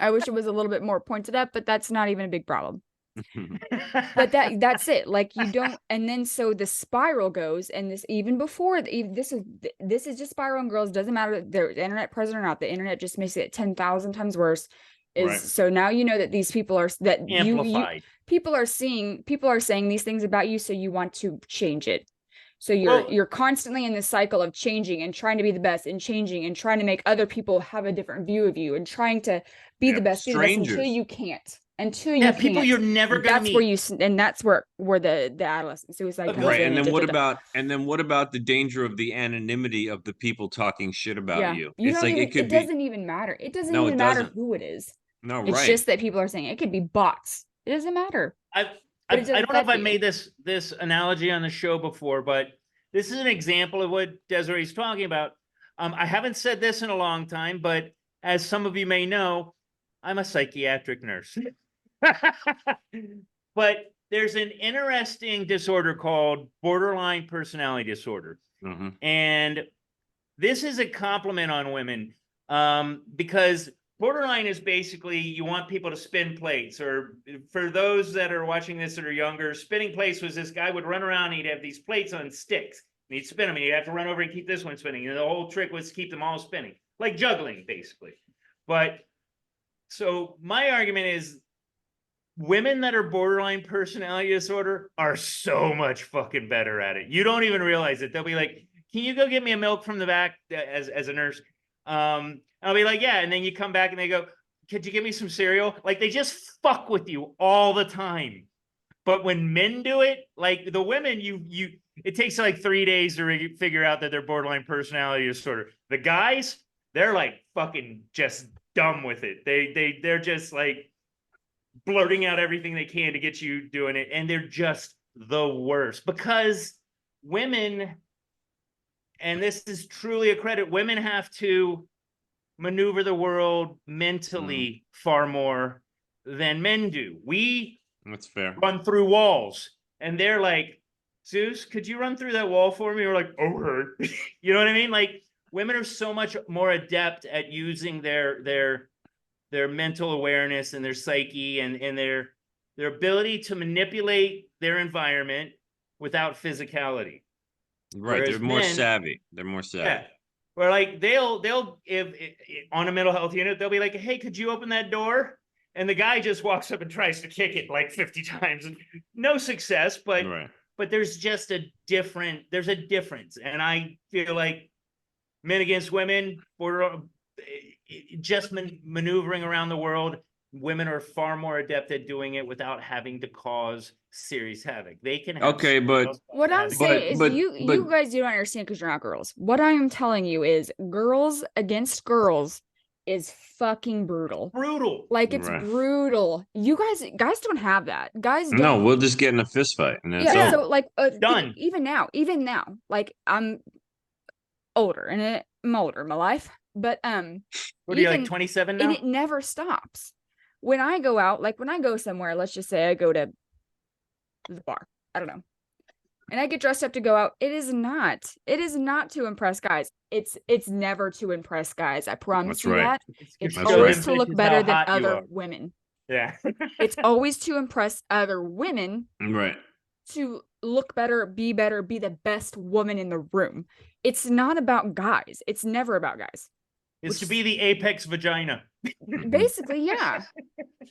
I wish it was a little bit more pointed up, but that's not even a big problem. But that's it. Like, you don't, and then so the spiral goes, and this even before this is just spiraling. Girls, doesn't matter if they're internet present or not. The internet just makes it 10,000 times worse. So now you know that these people are amplified. People are saying these things about you, so you want to change it. So you're constantly in this cycle of changing and trying to be the best and changing and trying to make other people have a different view of you and trying to be the best until you can't. People you're never gonna meet. That's where the adolescent suicide comes in. And then what about the danger of the anonymity of the people talking shit about you? It doesn't even matter. It doesn't even matter who it is. No, it's just that people are saying it could be bots. It doesn't matter. I don't know if I made this analogy on the show before, but this is an example of what Desiree's talking about. I haven't said this in a long time, but as some of you may know, I'm a psychiatric nurse. But there's an interesting disorder called borderline personality disorder. And this is a compliment on women, because borderline is basically you want people to spin plates. Or for those that are watching this that are younger, spinning plates was this guy would run around and he'd have these plates on sticks. And he'd spin them and he'd have to run over and keep this one spinning. And the whole trick was to keep them all spinning, like juggling, basically. But so my argument is women that are borderline personality disorder are so much fucking better at it. You don't even realize it. They'll be like, can you go get me a milk from the back as a nurse? I'll be like, yeah. And then you come back and they go, could you give me some cereal? Like they just fuck with you all the time. But when men do it, like the women, it takes like 3 days to figure out that they're borderline personality disorder. The guys, they're like fucking just dumb with it. They're just like blurting out everything they can to get you doing it, and they're just the worst because women, and this is truly a credit, women have to maneuver the world mentally far more than men do. That's fair. Run through walls, and they're like, Zeus, could you run through that wall for me? We're like, okay. You know what I mean? Like women are so much more adept at using their mental awareness and their psyche and their ability to manipulate their environment without physicality. Right. Whereas They're more men, savvy. They're more savvy. yeah. Where like they'll if on a mental health unit, they'll be like, hey, could you open that door? And the guy just walks up and tries to kick it like 50 times. No success, but Right. but there's just there's a difference. And I feel like men against women, or just maneuvering around the world, women are far more adept at doing it without having to cause serious havoc. They can have Okay, but What I'm saying is you guys don't understand because you're not girls. What I am telling you is girls against girls is fucking brutal. Brutal. Like it's Right. brutal. You guys don't have that. Guys don't. No, we'll just get in a fist fight and that's Yeah, all. so like Done. even now, like I'm older and I'm older in my life, but What are you, like 27 now? and it never stops. When I go out, like when I go somewhere, let's just say I go to the bar, I don't know, and I get dressed up to go out, it is not to impress guys. It's never to impress guys. I promise That's you right. that. It's That's always right. to look Bitches, better how than hot you other are. women. Yeah. It's always to impress other women, Right. to look better, be the best woman in the room. It's not about guys. It's never about guys. It's to be the apex vagina. Basically, yeah.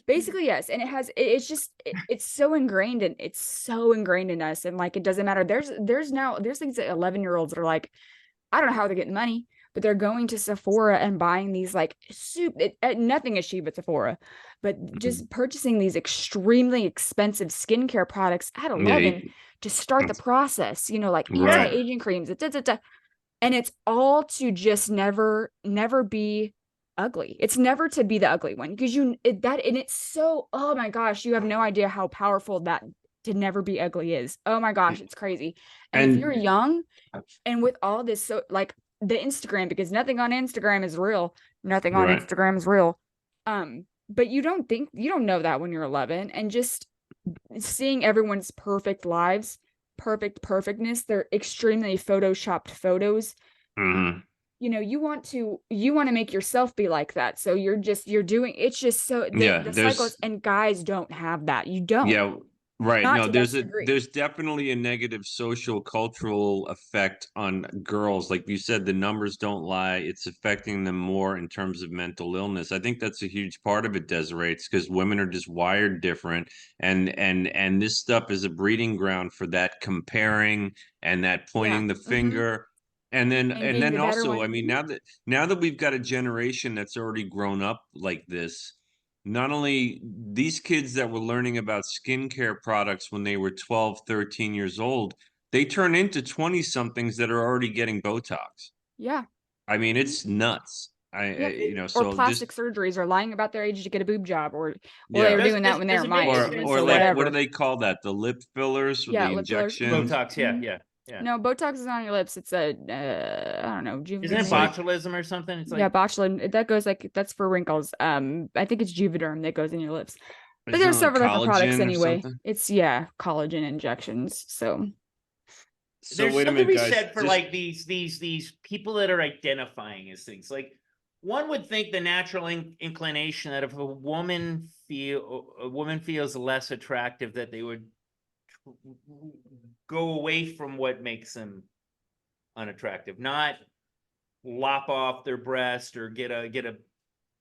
Basically, yes. And it's so ingrained in us. And like, it doesn't matter. There's things that 11-year-olds that are like, I don't know how they're getting money, but they're going to Sephora and buying these like nothing is cheap at Sephora, but just purchasing these extremely expensive skincare products at 11 to start the process, like anti-aging creams, and it's all to just never be ugly. It's never to be the ugly one because and it's so, oh my gosh, you have no idea how powerful that to never be ugly is. Oh my gosh, it's crazy. And if you're young and with all this, so like the Instagram, because nothing on Instagram is real. Nothing on Instagram is real. But you don't know that when you're 11, and just seeing everyone's perfect lives, perfectness, they're extremely photoshopped photos. Mm-hmm. You want to make yourself be like that. So you're doing, it's just so the cycles, and guys don't have that. You don't. Yeah. Right. Not No, to there's that degree. there's definitely a negative social cultural effect on girls. Like you said, the numbers don't lie. It's affecting them more in terms of mental illness. I think that's a huge part of it, Desiree. It's because women are just wired different, and this stuff is a breeding ground for that comparing and that pointing the finger. And then also, I mean, now that we've got a generation that's already grown up like this, not only these kids that were learning about skincare products when they were 12, 13 years old, they turn into 20 somethings that are already getting Botox. Yeah. I mean, it's nuts. Or plastic surgeries, or lying about their age to get a boob job, or Yeah. they were doing that when they were my age. Or like, what do they call that? The lip fillers or the lip fillers. injections? Botox, yeah. No, Botox is on your lips. It's I don't know. Isn't it botulism or something? It's like, yeah, botulism. That goes that's for wrinkles. I think it's Juvederm that goes in your lips. But Isn't there's it like several different products collagen or anyway. something? It's collagen injections. So there's wait a something minute, to be guys. said for like these people that are identifying as things. Like one would think the natural inclination that if a woman feels less attractive, that they would go away from what makes them unattractive, not lop off their breast or get a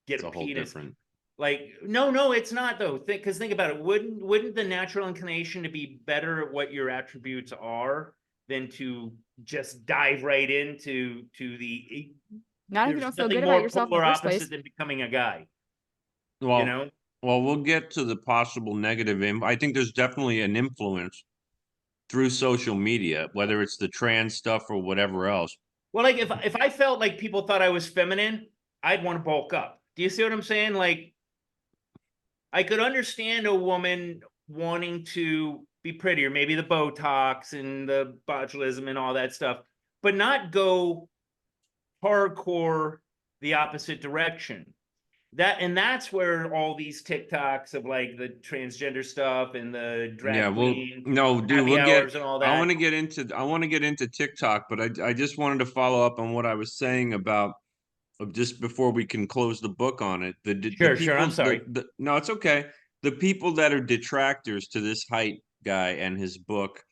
It's a whole penis. different. Like, no, it's not though. Because think about it. Wouldn't the natural inclination to be better at what your attributes are than to just dive right into the Not if you there's don't feel nothing good about more yourself in the polar first opposite place. than becoming a guy, you Well, know? we'll get to the possible negative. I think there's definitely an influence through social media, whether it's the trans stuff or whatever else. Well, like if I felt like people thought I was feminine, I'd want to bulk up. Do you see what I'm saying? Like, I could understand a woman wanting to be prettier, maybe the Botox and the botulism and all that stuff, but not go hardcore the opposite direction. That's where all these TikToks of like the transgender stuff and the Yeah, drag well, queen no, dude, happy we'll get. hours and all I that. want to get into TikTok, but I just wanted to follow up on what I was saying about just before we can close the book on it. The Sure. I'm people sorry. no, it's okay. The people that are detractors to this Haidt guy and his book,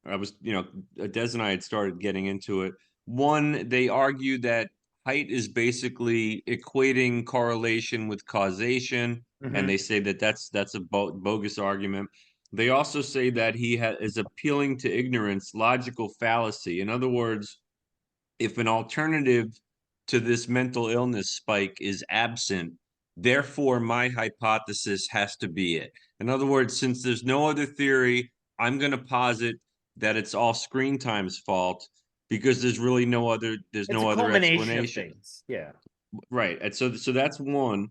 I was, Des and I had started getting into it. One, they argue that Haidt is basically equating correlation with causation, and Mhm. they say that that's a bogus argument. They also say that he is appealing to ignorance, logical fallacy. In other words, if an alternative to this mental illness spike is absent, therefore my hypothesis has to be it. In other words, since there's no other theory, I'm going to posit that it's all screen time's fault because there's really there's It's a no other culmination of explanation. things. Yeah. Right. And so that's one.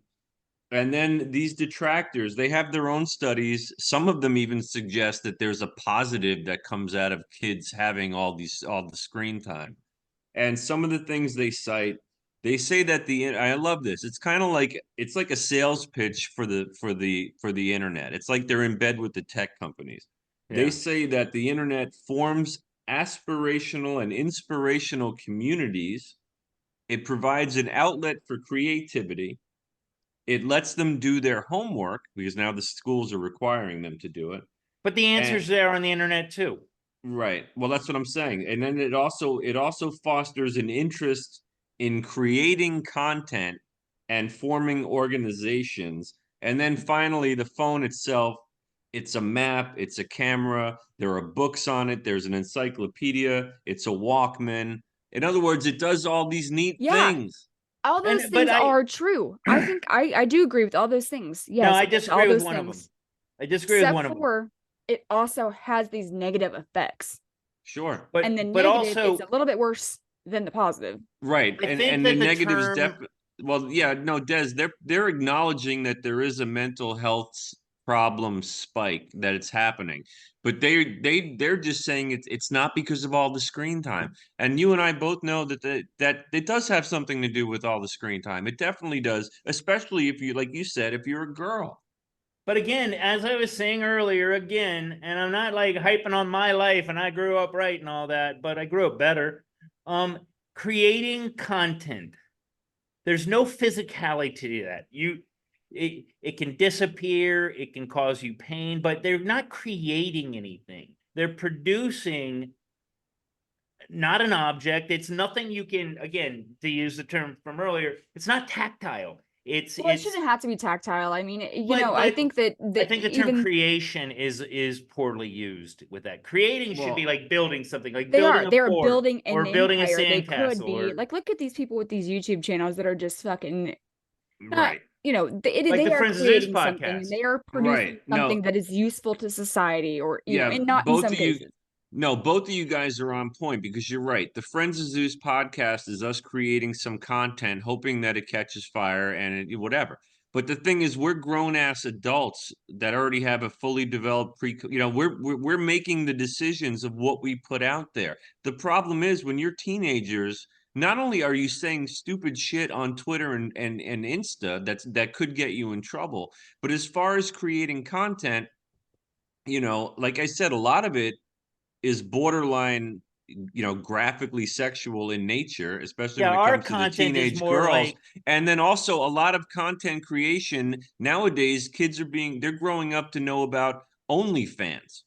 And then these detractors, they have their own studies. Some of them even suggest that there's a positive that comes out of kids having all the screen time. And some of the things they cite, they say that I love this. It's like a sales pitch for the internet. It's like they're in bed with the tech companies. They Yeah. say that the internet forms aspirational and inspirational communities. It provides an outlet for creativity. It lets them do their homework because now the schools are requiring them to do it. But the And answer's there on the internet too. right. Well, that's what I'm saying. And then it also fosters an interest in creating content and forming organizations. And then finally, the phone itself, it's a map, it's a camera, there are books on it, there's an encyclopedia, it's a Walkman. In other words, it does all these neat Yeah, things. all those But things are true. I think I do agree with all those things. no, Yes, I it does all disagree with those one of them. things. I disagree with one Except of them. for it also has these negative effects. Sure. And the But negative is also, a little bit worse than the positive. Right. I think And the that the negatives term well, yeah, no, Des, they're acknowledging that there is a mental health problem spike, that it's happening. But they're just saying it's not because of all the screen time. And you and I both know that it does have something to do with all the screen time. It definitely does, especially if you, like you said, if you're a girl. But again, as I was saying earlier, again, and I'm not like hyping on my life and I grew up right and all that, but I grew up better. Creating content. There's no physicality to that. It can disappear, it can cause you pain, but they're not creating anything. They're producing not an object. It's nothing you can, again, to use the term from earlier, it's not tactile. Well, it shouldn't have to be tactile. I mean, I but think that I think the term even creation is poorly used with that. Creating should be Well, like building something, like they building are a they are fort building or an building a empire. They could sandcastle be or like, look at these people with these YouTube channels that are just fucking not, right. like they the are Friends of Zeus creating something and podcast. they are producing Right. something No, that is useful to society, or yeah, and not in both some of you. cases. No, both of you guys are on point because you're right. The Friends of Zeus podcast is us creating some content, hoping that it catches fire and whatever. But the thing is, we're grown ass adults that already have a fully developed we're making the decisions of what we put out there. The problem is when you're teenagers, not only are you saying stupid shit on Twitter and Insta that could get you in trouble, but as far as creating content, like I said, a lot of it is borderline, graphically sexual in nature, especially Yeah, when it our comes to the content is teenage more girls. like And then also a lot of content creation nowadays, kids they're growing up to know about OnlyFans.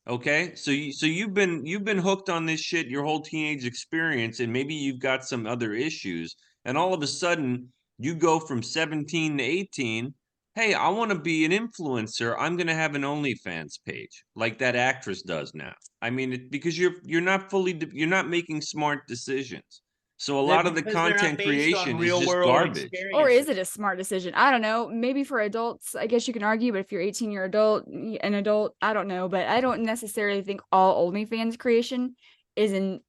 Okay, so you've been hooked on this shit your whole teenage experience, and maybe you've got some other issues, and all of a sudden you go from 17 to 18, hey, I want to be an influencer. I'm going to have an OnlyFans page like that actress does now. I mean, because you're not you're not making smart decisions. So a lot of the Because they're not content based on creation is real just world garbage. Or is it experiences. a smart decision? I don't know. Maybe for adults, I guess you can argue, but if you're 18, you're an adult, I don't know. But I don't necessarily think all OnlyFans creation is in.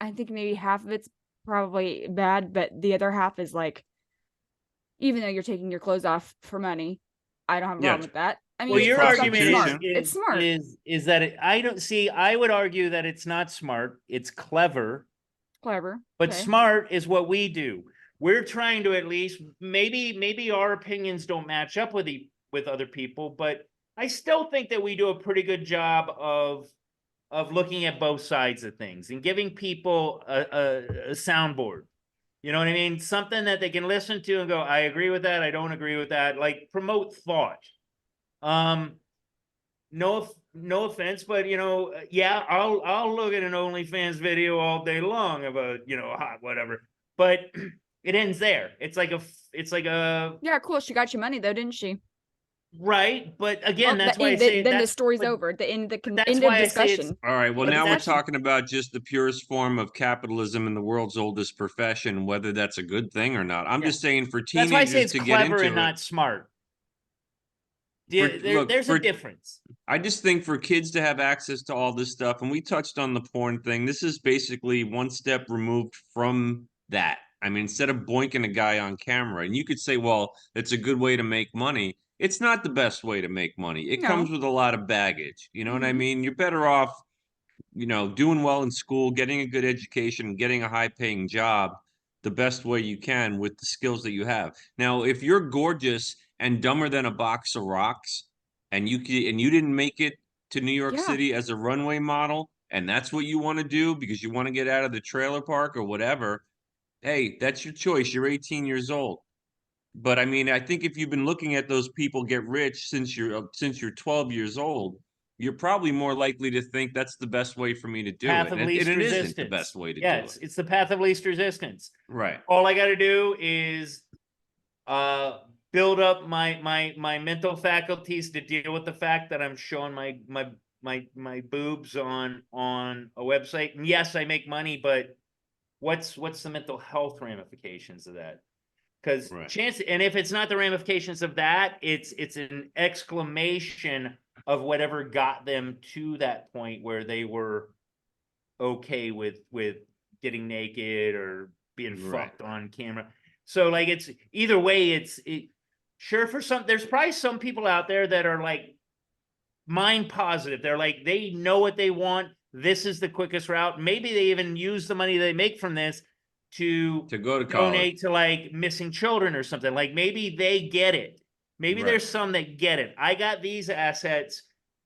I think maybe half of it's probably bad, but the other half is like, even though you're taking your clothes off for money, I don't have a Yeah. problem with that. I mean, Well, it's your still argument something smart. prostitution. It's smart. is that I don't see. I would argue that it's not smart. It's clever, Clever. but Okay. smart is what we do. We're trying to at least maybe our opinions don't match up with other people, but I still think that we do a pretty good job of looking at both sides of things and giving people a soundboard. You know what I mean? Something that they can listen to and go, I agree with that. I don't agree with that. Like promote thought. Um, no offense, but yeah, I'll look at an OnlyFans video all day long of a hot whatever, but it ends there. It's like a Yeah, cool. She got you money though, didn't she? right, but again, Well, that's why I say then the that's story's but, over. The end, but that's end of why I say it's discussion. All right. Well, but now we're that's talking about just the purest form of capitalism in the world's oldest profession, whether that's a good thing or not. I'm yeah. just saying for That's why I say teenagers it's to get clever and into it. not smart. Look, There's a difference. I just think for kids to have access to all this stuff, and we touched on the porn thing, this is basically one step removed from that. I mean, instead of boinking a guy on camera, and you could say, well, it's a good way to make money. It's not the best way to make money. It comes No. with a lot of baggage. You know what I Mhm. mean? You're better off, doing well in school, getting a good education, getting a high paying job the best way you can with the skills that you have. Now, if you're gorgeous and dumber than a box of rocks and you didn't make it to New York Yeah. City as a runway model and that's what you want to do because you want to get out of the trailer park or whatever, hey, that's your choice. You're 18 years old. But I mean, I think if you've been looking at those people get rich since you're 12 years old, you're probably more likely to think that's the best way for me to do Path it. of And least it isn't the resistance. best way to Yeah, do it. it's the path of least resistance. Right. All I got to do is uh build up my mental faculties to deal with the fact that I'm showing my boobs on a website. And yes, I make money, but what's the mental health ramifications of that? Because Right. and if it's not the ramifications of that, it's an exclamation of whatever got them to that point where they were okay with getting naked or being Right. fucked on camera. So like it's either way, sure for some there's probably some people out there that are like mind positive. They're like they know what they want. This is the quickest route. Maybe they even use the money they make from this to go to college. donate to like missing children or something. Like maybe they get it. Maybe Right. there's some that get it. I got these assets.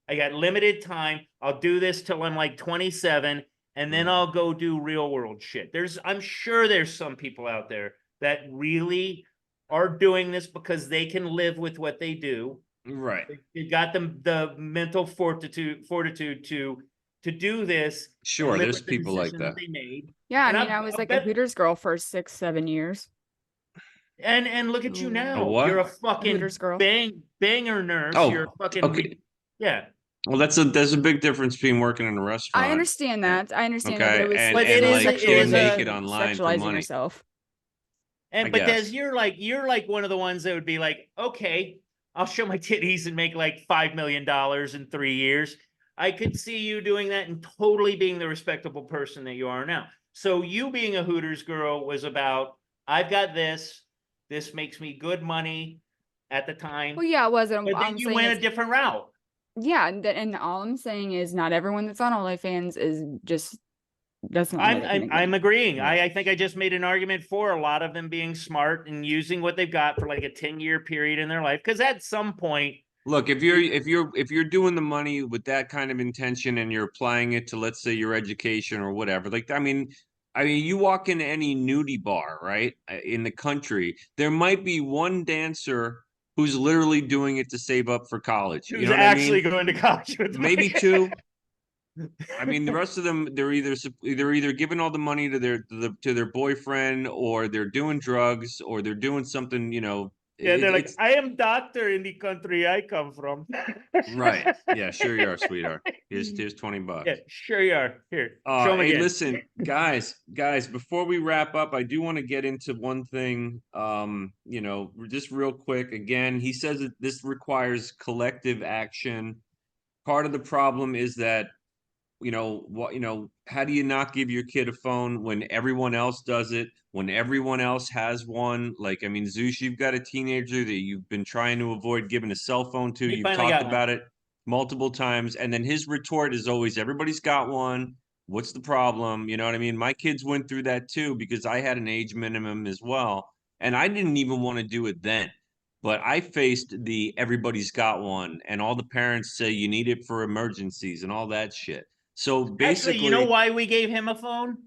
I got limited time. I'll do this till I'm like 27 and then I'll go do real world shit. I'm sure there's some people out there that really are doing this because they can live with what they do. Right. It got them the mental fortitude to do this. Sure, and live there's with the people like decision that. they made. Yeah, And I mean, I was I like a bet, Hooters girl for 6-7 years. and look at you A now. what? You're a A fucking Hooters girl. banger nurse. You're a Oh, fucking okay. yeah. Well, there's a big difference between working in a restaurant. I understand that. I understand that, but Okay, it was But it is like it is getting a naked online for sexualizing money. yourself. and I but Des, guess. you're like one of the ones that would be like, okay, I'll show my titties and make like $5 million in 3 years. I could see you doing that and totally being the respectable person that you are now. So you being a Hooters girl was about, I've got this. This makes me good money at the time. Well, yeah, it wasn't. But then I'm you saying went a it's, different route. yeah, and all I'm saying is not everyone that's on OnlyFans is just that's not how they can make money. I'm agreeing. Right. I think I just made an argument for a lot of them being smart and using what they've got for like a 10-year period in their life. Because at some point, Look, if you're doing the money with that kind of intention and you're applying it to, let's say, your education or whatever, like I mean, you walk into any nudie bar, right, in the country, there might be one dancer who's literally doing it to save up for college. You who's know what I actually mean? going to college with Maybe money. two. I mean, the rest of them, they're either giving all the money to their boyfriend, or they're doing drugs, or they're doing something, Yeah, they're like, It's I am doctor in the country I come from. right. Yeah, sure you are, sweetheart. Here's $20. Yeah, sure you are. Here, show them Hey, again. listen, guys, before we wrap up, I do want to get into one thing, just real quick. Again, he says that this requires collective action. Part of the problem is that, how do you not give your kid a phone when everyone else does it, when everyone else has one? Like, I mean, Zeus, you've got a teenager that you've been trying to avoid giving a cell phone to. He You've finally talked got one. about it multiple times. And then his retort is always, everybody's got one. What's the problem? You know what I mean? My kids went through that too, because I had an age minimum as well. And I didn't even want to do it then. But I faced the everybody's got one, and all the parents say you need it for emergencies and all that shit. So Actually, you know basically, why we gave him a phone?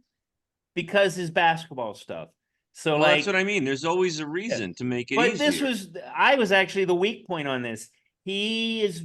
Because his basketball stuff. So well, like, that's what I mean. There's always a yeah. reason to make it But easier. I was actually the weak point on this. He is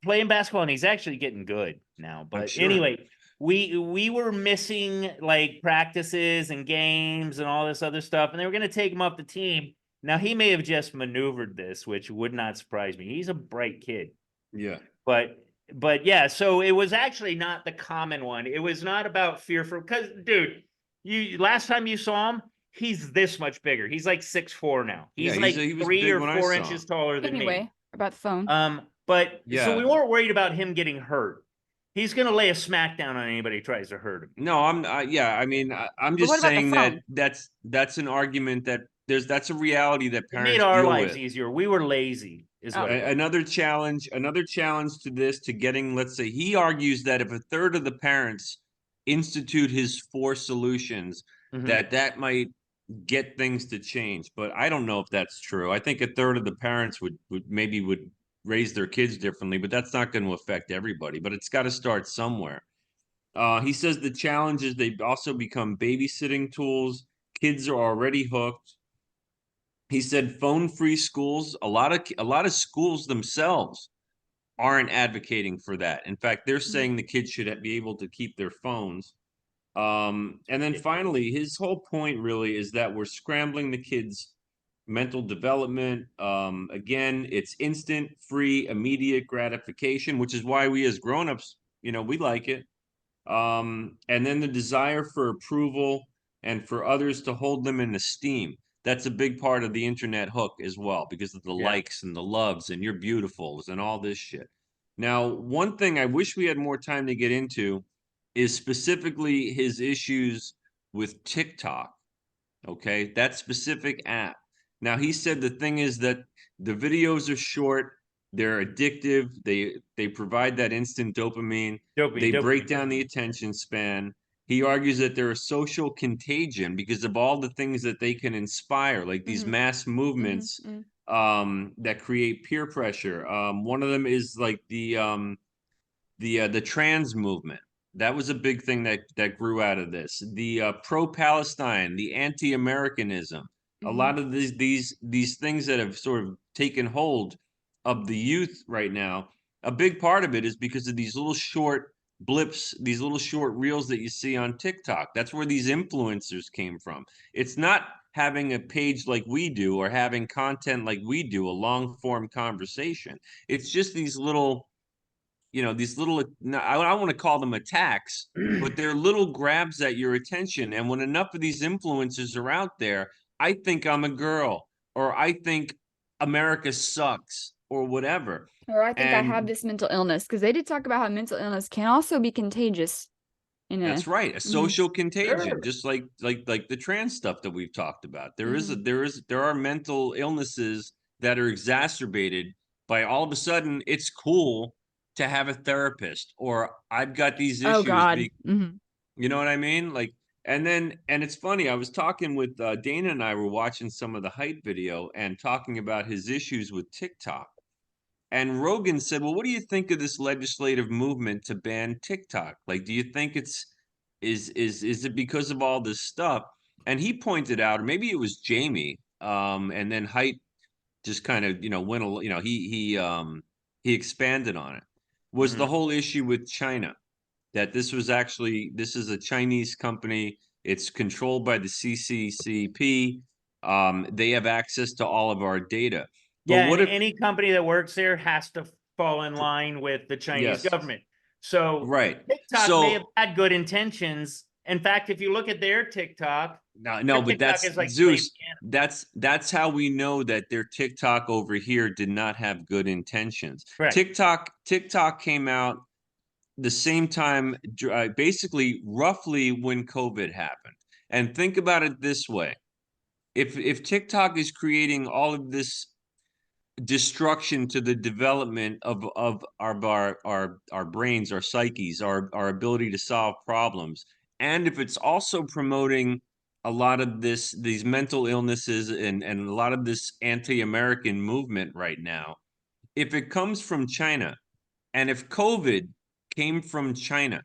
playing basketball and he's actually getting good now. But sure. anyway, we were missing like practices and games and all this other stuff, and they were going to take him off the team. Now he may have just maneuvered this, which would not surprise me. He's a bright kid. Yeah. But yeah, so it was actually not the common one. It was not about fear for, because dude, you last time you saw him, he's this much bigger. He's like 6'4" now. Yeah, He's like he was 3 big or when I 4 saw inches him. taller than Anyway, me. about the phone. But so Yeah. we weren't worried about him getting hurt. He's gonna lay a smackdown on anybody who tries to hurt him. No, yeah, I mean, I'm But just what about the saying that phone? that's an argument that that's a reality that It made parents our deal lives with. easier. We were lazy, is what it was. Another challenge to this, to getting, let's say, he argues that if a third of the parents institute his 4 solutions, Mhm. that might get things to change. But I don't know if that's true. I think a third of the parents would raise their kids differently, but that's not going to affect everybody. But it's got to start somewhere. He says the challenge is they also become babysitting tools. Kids are already hooked. He said phone-free schools. A lot of schools themselves aren't advocating for that. In fact, they're saying the kids should be able to keep their phones. And then finally, his whole point really is that we're scrambling the kids' mental development. Again, it's instant, free, immediate gratification, which is why we as grown-ups, we like it. And then the desire for approval and for others to hold them in esteem. That's a big part of the internet hook as well, because of the likes and the loves and you're beautifuls and all this shit. Now, one thing I wish we had more time to get into is specifically his issues with TikTok. Okay, that specific app. Now, he said the thing is that the videos are short, they're addictive, they provide that instant dopamine, they break down the attention span. He argues that they're a social contagion because of all the things that they can inspire, like these mass movements that create peer pressure. One of them is like the trans movement. That was a big thing that grew out of this. The pro-Palestine, the anti-Americanism, a lot of these things that have sort of taken hold of the youth right now. A big part of it is because of these little short blips, these little short reels that you see on TikTok. That's where these influencers came from. It's not having a page like we do or having content like we do, a long form conversation. It's just these little, these little, I don't want to call them attacks, but they're little grabs at your attention. And when enough of these influencers are out there, I think I'm a girl, or I think America sucks, or whatever. Or I think I have And this mental illness, because they did talk about how mental illness can also be contagious. that's right, a social contagion, just like the trans stuff that we've talked about. There are mental illnesses that are exacerbated by all of a sudden it's cool to have a therapist, or I've got these Oh issues. God. You know what I mean? Like, and it's funny. I was talking with Dana, and I were watching some of the Haidt video and talking about his issues with TikTok. And Rogan said, "Well, what do you think of this legislative movement to ban TikTok? Like, do you think is it because of all this stuff?" And he pointed out, or maybe it was Jamie, and then Haidt just kind of, went a, he expanded on it, was the whole issue with China, that this is a Chinese company. It's controlled by the CCCP. They have access to all of our data. But Yeah, what and if any company that works there has to fall in line with the Chinese yes, government. So right. TikTok may have So had good intentions. In fact, if you look at no, their but TikTok that's is like playing Zeus. piano. That's how we know that their TikTok over here did not have good intentions. Right. TikTok came out the same time, basically roughly when COVID happened. And think about it this way: if TikTok is creating all of this destruction to the development of our brains, our psyches, our ability to solve problems, and if it's also promoting a lot of these mental illnesses and a lot of this anti-American movement right now, if it comes from China, and if COVID came from China,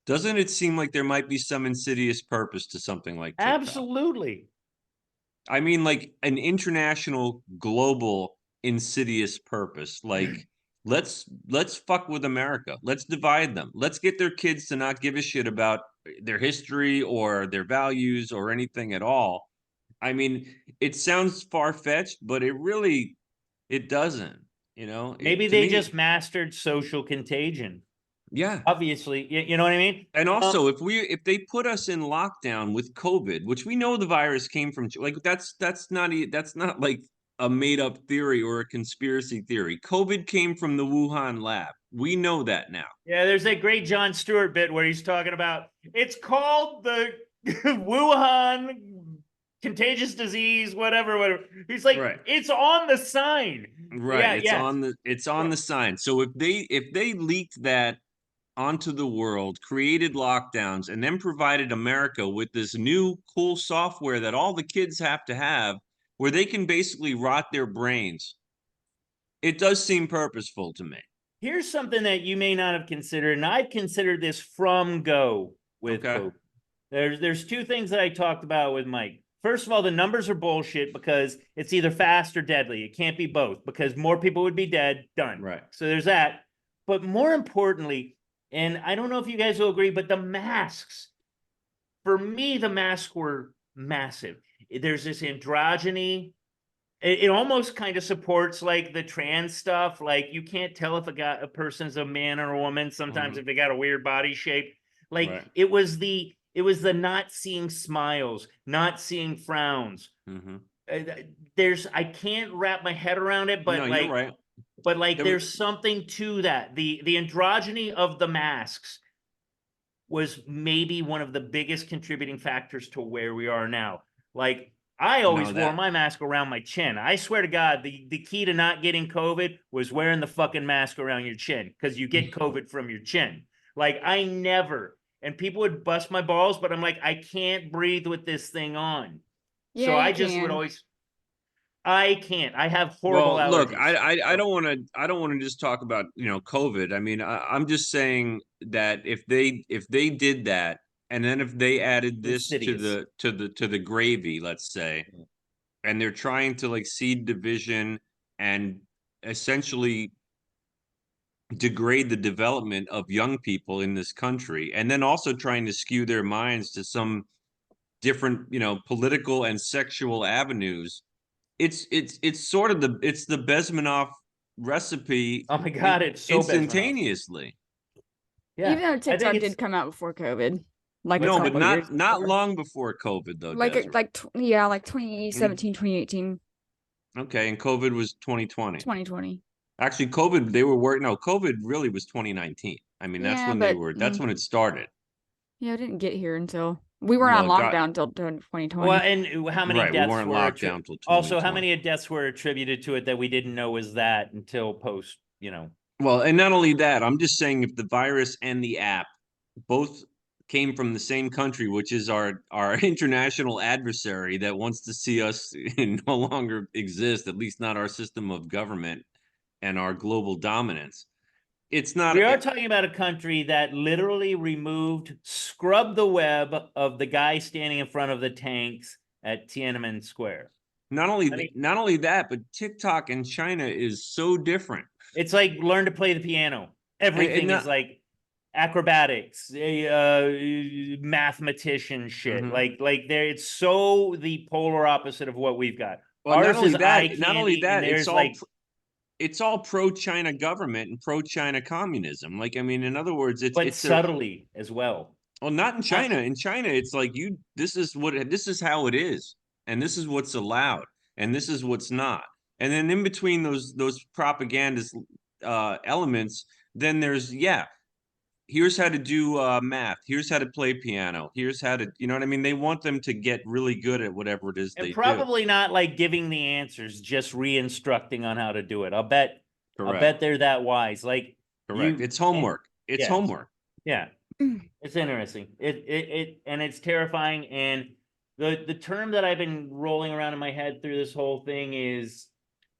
doesn't it seem like there might be some insidious purpose to something like TikTok? Absolutely. I mean, like an international, global, insidious purpose. Like, let's fuck with America. Let's divide them. Let's get their kids to not give a shit about their history or their values or anything at all. I mean, it sounds far-fetched, but it doesn't. You know, Maybe to they just me, mastered social contagion. yeah. Obviously, you know what I mean? And also, if they put us in lockdown with COVID, which we know the virus came from, like that's not like a made up theory or a conspiracy theory. COVID came from the Wuhan lab. We know that now. Yeah, there's a great Jon Stewart bit where he's talking about it's called the Wuhan contagious disease, whatever. He's like, Right. it's on the sign. Right. Yeah, yes. It's on the sign. So if they leaked that onto the world, created lockdowns, and then provided America with this new cool software that all the kids have to have, where they can basically rot their brains, it does seem purposeful to me. Here's something that you may not have considered, and I've considered this from go with Okay. COVID. There's two things that I talked about with Mike. First of all, the numbers are bullshit because it's either fast or deadly. It can't be both because more people would be dead. Done. Right. So there's that. But more importantly, and I don't know if you guys will agree, but the masks, for me, the masks were massive. There's this androgyny. It almost kind of supports like the trans stuff. Like you can't tell if a person's a man or a woman sometimes if they got a weird body shape. Like Right. it was the not seeing smiles, not seeing frowns. I can't wrap my head around it, but No, you're right. there's something to that. The androgyny of the masks was maybe one of the biggest contributing factors to where we are now. Like I always wore my mask around my chin. I swear to God, the key to not getting COVID was wearing the fucking mask around your chin because you get COVID from your chin. Like I never, and people would bust my balls, but I'm like, I can't breathe with this thing on. Yeah, So I you just would can. always, I can't. I have horrible Well, look, allergies. I don't want to just talk about COVID. I mean, I'm just saying that if they did that, and then if they added this to Insidious. the gravy, let's say, and they're trying to like seed division and essentially degrade the development of young people in this country, and then also trying to skew their minds to some different political and sexual avenues. It's sort of the Bezmenov recipe Oh my God, it's so Bezmenov. instantaneously. Yeah, Even though I think TikTok it's did come out before COVID, like a No, but couple years not before. long before COVID though. Like Desiree. like 2017, 2018, Okay, and COVID was 2020. 2020. Actually, COVID they were working. No, COVID really was 2019. I mean, that's Yeah, when but that's when it started. yeah, it didn't get here until we weren't Well, on it got lockdown until 2020. well, and how many right. We deaths weren't were locked down until also how 2020. many deaths were attributed to it that we didn't know was that until post, Well, and not only that, I'm just saying if the virus and the app both came from the same country, which is our international adversary that wants to see us no longer exist, at least not our system of government and our global dominance. It's not. we are talking about a country that literally scrubbed the web of the guy standing in front of the tanks at Tiananmen Square. Not only that, but TikTok in China is so different. It's like learn to play the piano. Everything is like acrobatics, mathematician shit. Mhm. Like there, it's so the polar opposite of what we've got. Well, Ours is eye not only candy, and that, there's like, it's all pro-China government and pro-China communism. Like, I mean, in other words, but it's a subtly as well. well, not in I, China. In China, it's like this is how it is, and this is what's allowed, and this is what's not. And then in between those propagandist elements, then there's here's how to do math, here's how to play piano, here's how to, you know what I mean? They want them to get really good at whatever it is and they do. probably not like giving the answers, just re-instructing on how to do it. I'll Correct. bet they're that wise. Like Correct. you, It's homework. It's yeah, homework. yeah. It's interesting. And it's terrifying. And the term that I've been rolling around in my head through this whole thing is,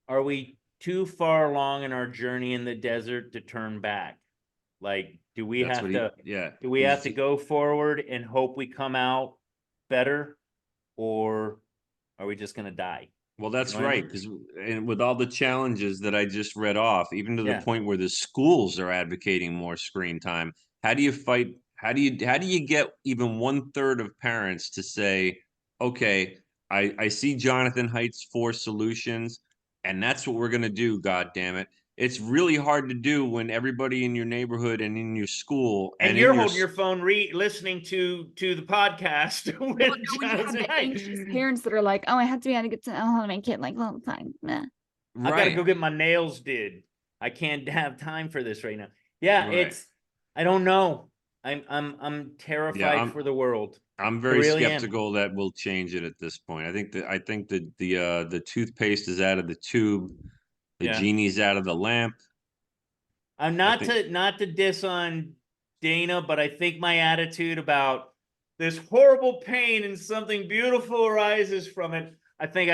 are we too far along in our journey in the desert to turn back? Like, do we That's have what to yeah. do we have to go forward and hope we come out better, or are we just gonna die? Well, You that's know what I right. mean? Because and with all the challenges that I just read off, even to the Yeah. point where the schools are advocating more screen time, how do you fight? How do you get even 1/3 of parents to say, okay, I see Jonathan Haidt's 4 solutions, and that's what we're gonna do, God damn it. It's really hard to do when everybody in your neighborhood and in your school And and in you're your holding your phone listening to the podcast Well, with no, we have Jonathan the anxious Haidt. parents that are like, oh, I have to be able to get to know my kid like all the time. Meh. I gotta right, go get my nails did. I can't have time for this right now. Yeah, right. I don't know. I'm Yeah, terrified for the world. I'm I very really am. skeptical that we'll change it at this point. I think that the toothpaste is out of the tube, the Yeah. genie's out of the lamp. I'm I think not to diss on Dana, but I think my attitude about this horrible pain and something beautiful arises from it. I think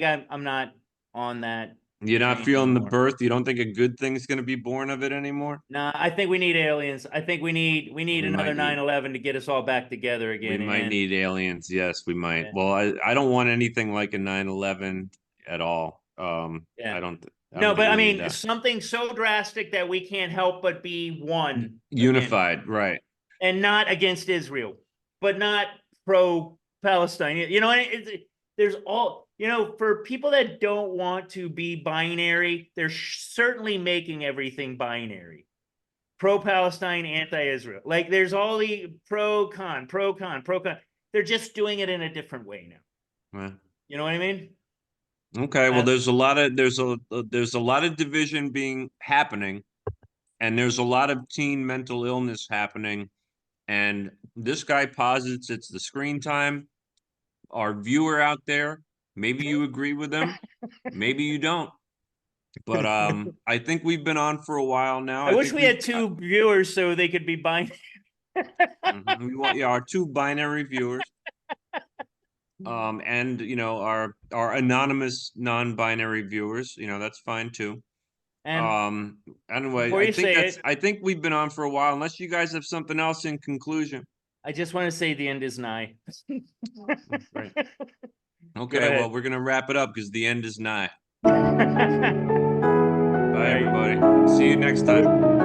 I'm not on that you're not train feeling the anymore. birth. You don't think a good thing's going to be born of it anymore. Nah, I think we need aliens. I think we need We another might need 9/11 to get us all back together we again. might And need aliens. Yes, we might. yeah, Well, I don't want anything like a 9/11 at all. yeah. I don't No, think but I we need mean that. something so drastic that we can't help but be one again, Unified, right? and not against Israel, but not pro Palestine. You know, there's all, you know, for people that don't want to be binary, they're certainly making everything binary. Pro Palestine, anti Israel. Like there's all the pro con, pro con, pro con. They're just doing it in a different way now. Yeah. You know what I mean? Okay. Well, Uh, there's a lot of division being happening. And there's a lot of teen mental illness happening. And this guy posits it's the screen time. Our viewer out there, maybe you agree with him, maybe you don't. But I think we've been on for a while now. I I wish think we had two viewers so they could be buying. we want our 2 binary viewers. And you know our anonymous non-binary viewers, you know, that's fine too. And Um, anyway, before you say it, I think we've been on for a while, unless you guys have something else in conclusion. I just want to say the end is nigh. Right. Go Okay, well, ahead. we're gonna wrap it up because the end is nigh. All Bye, right. everybody. See you next time.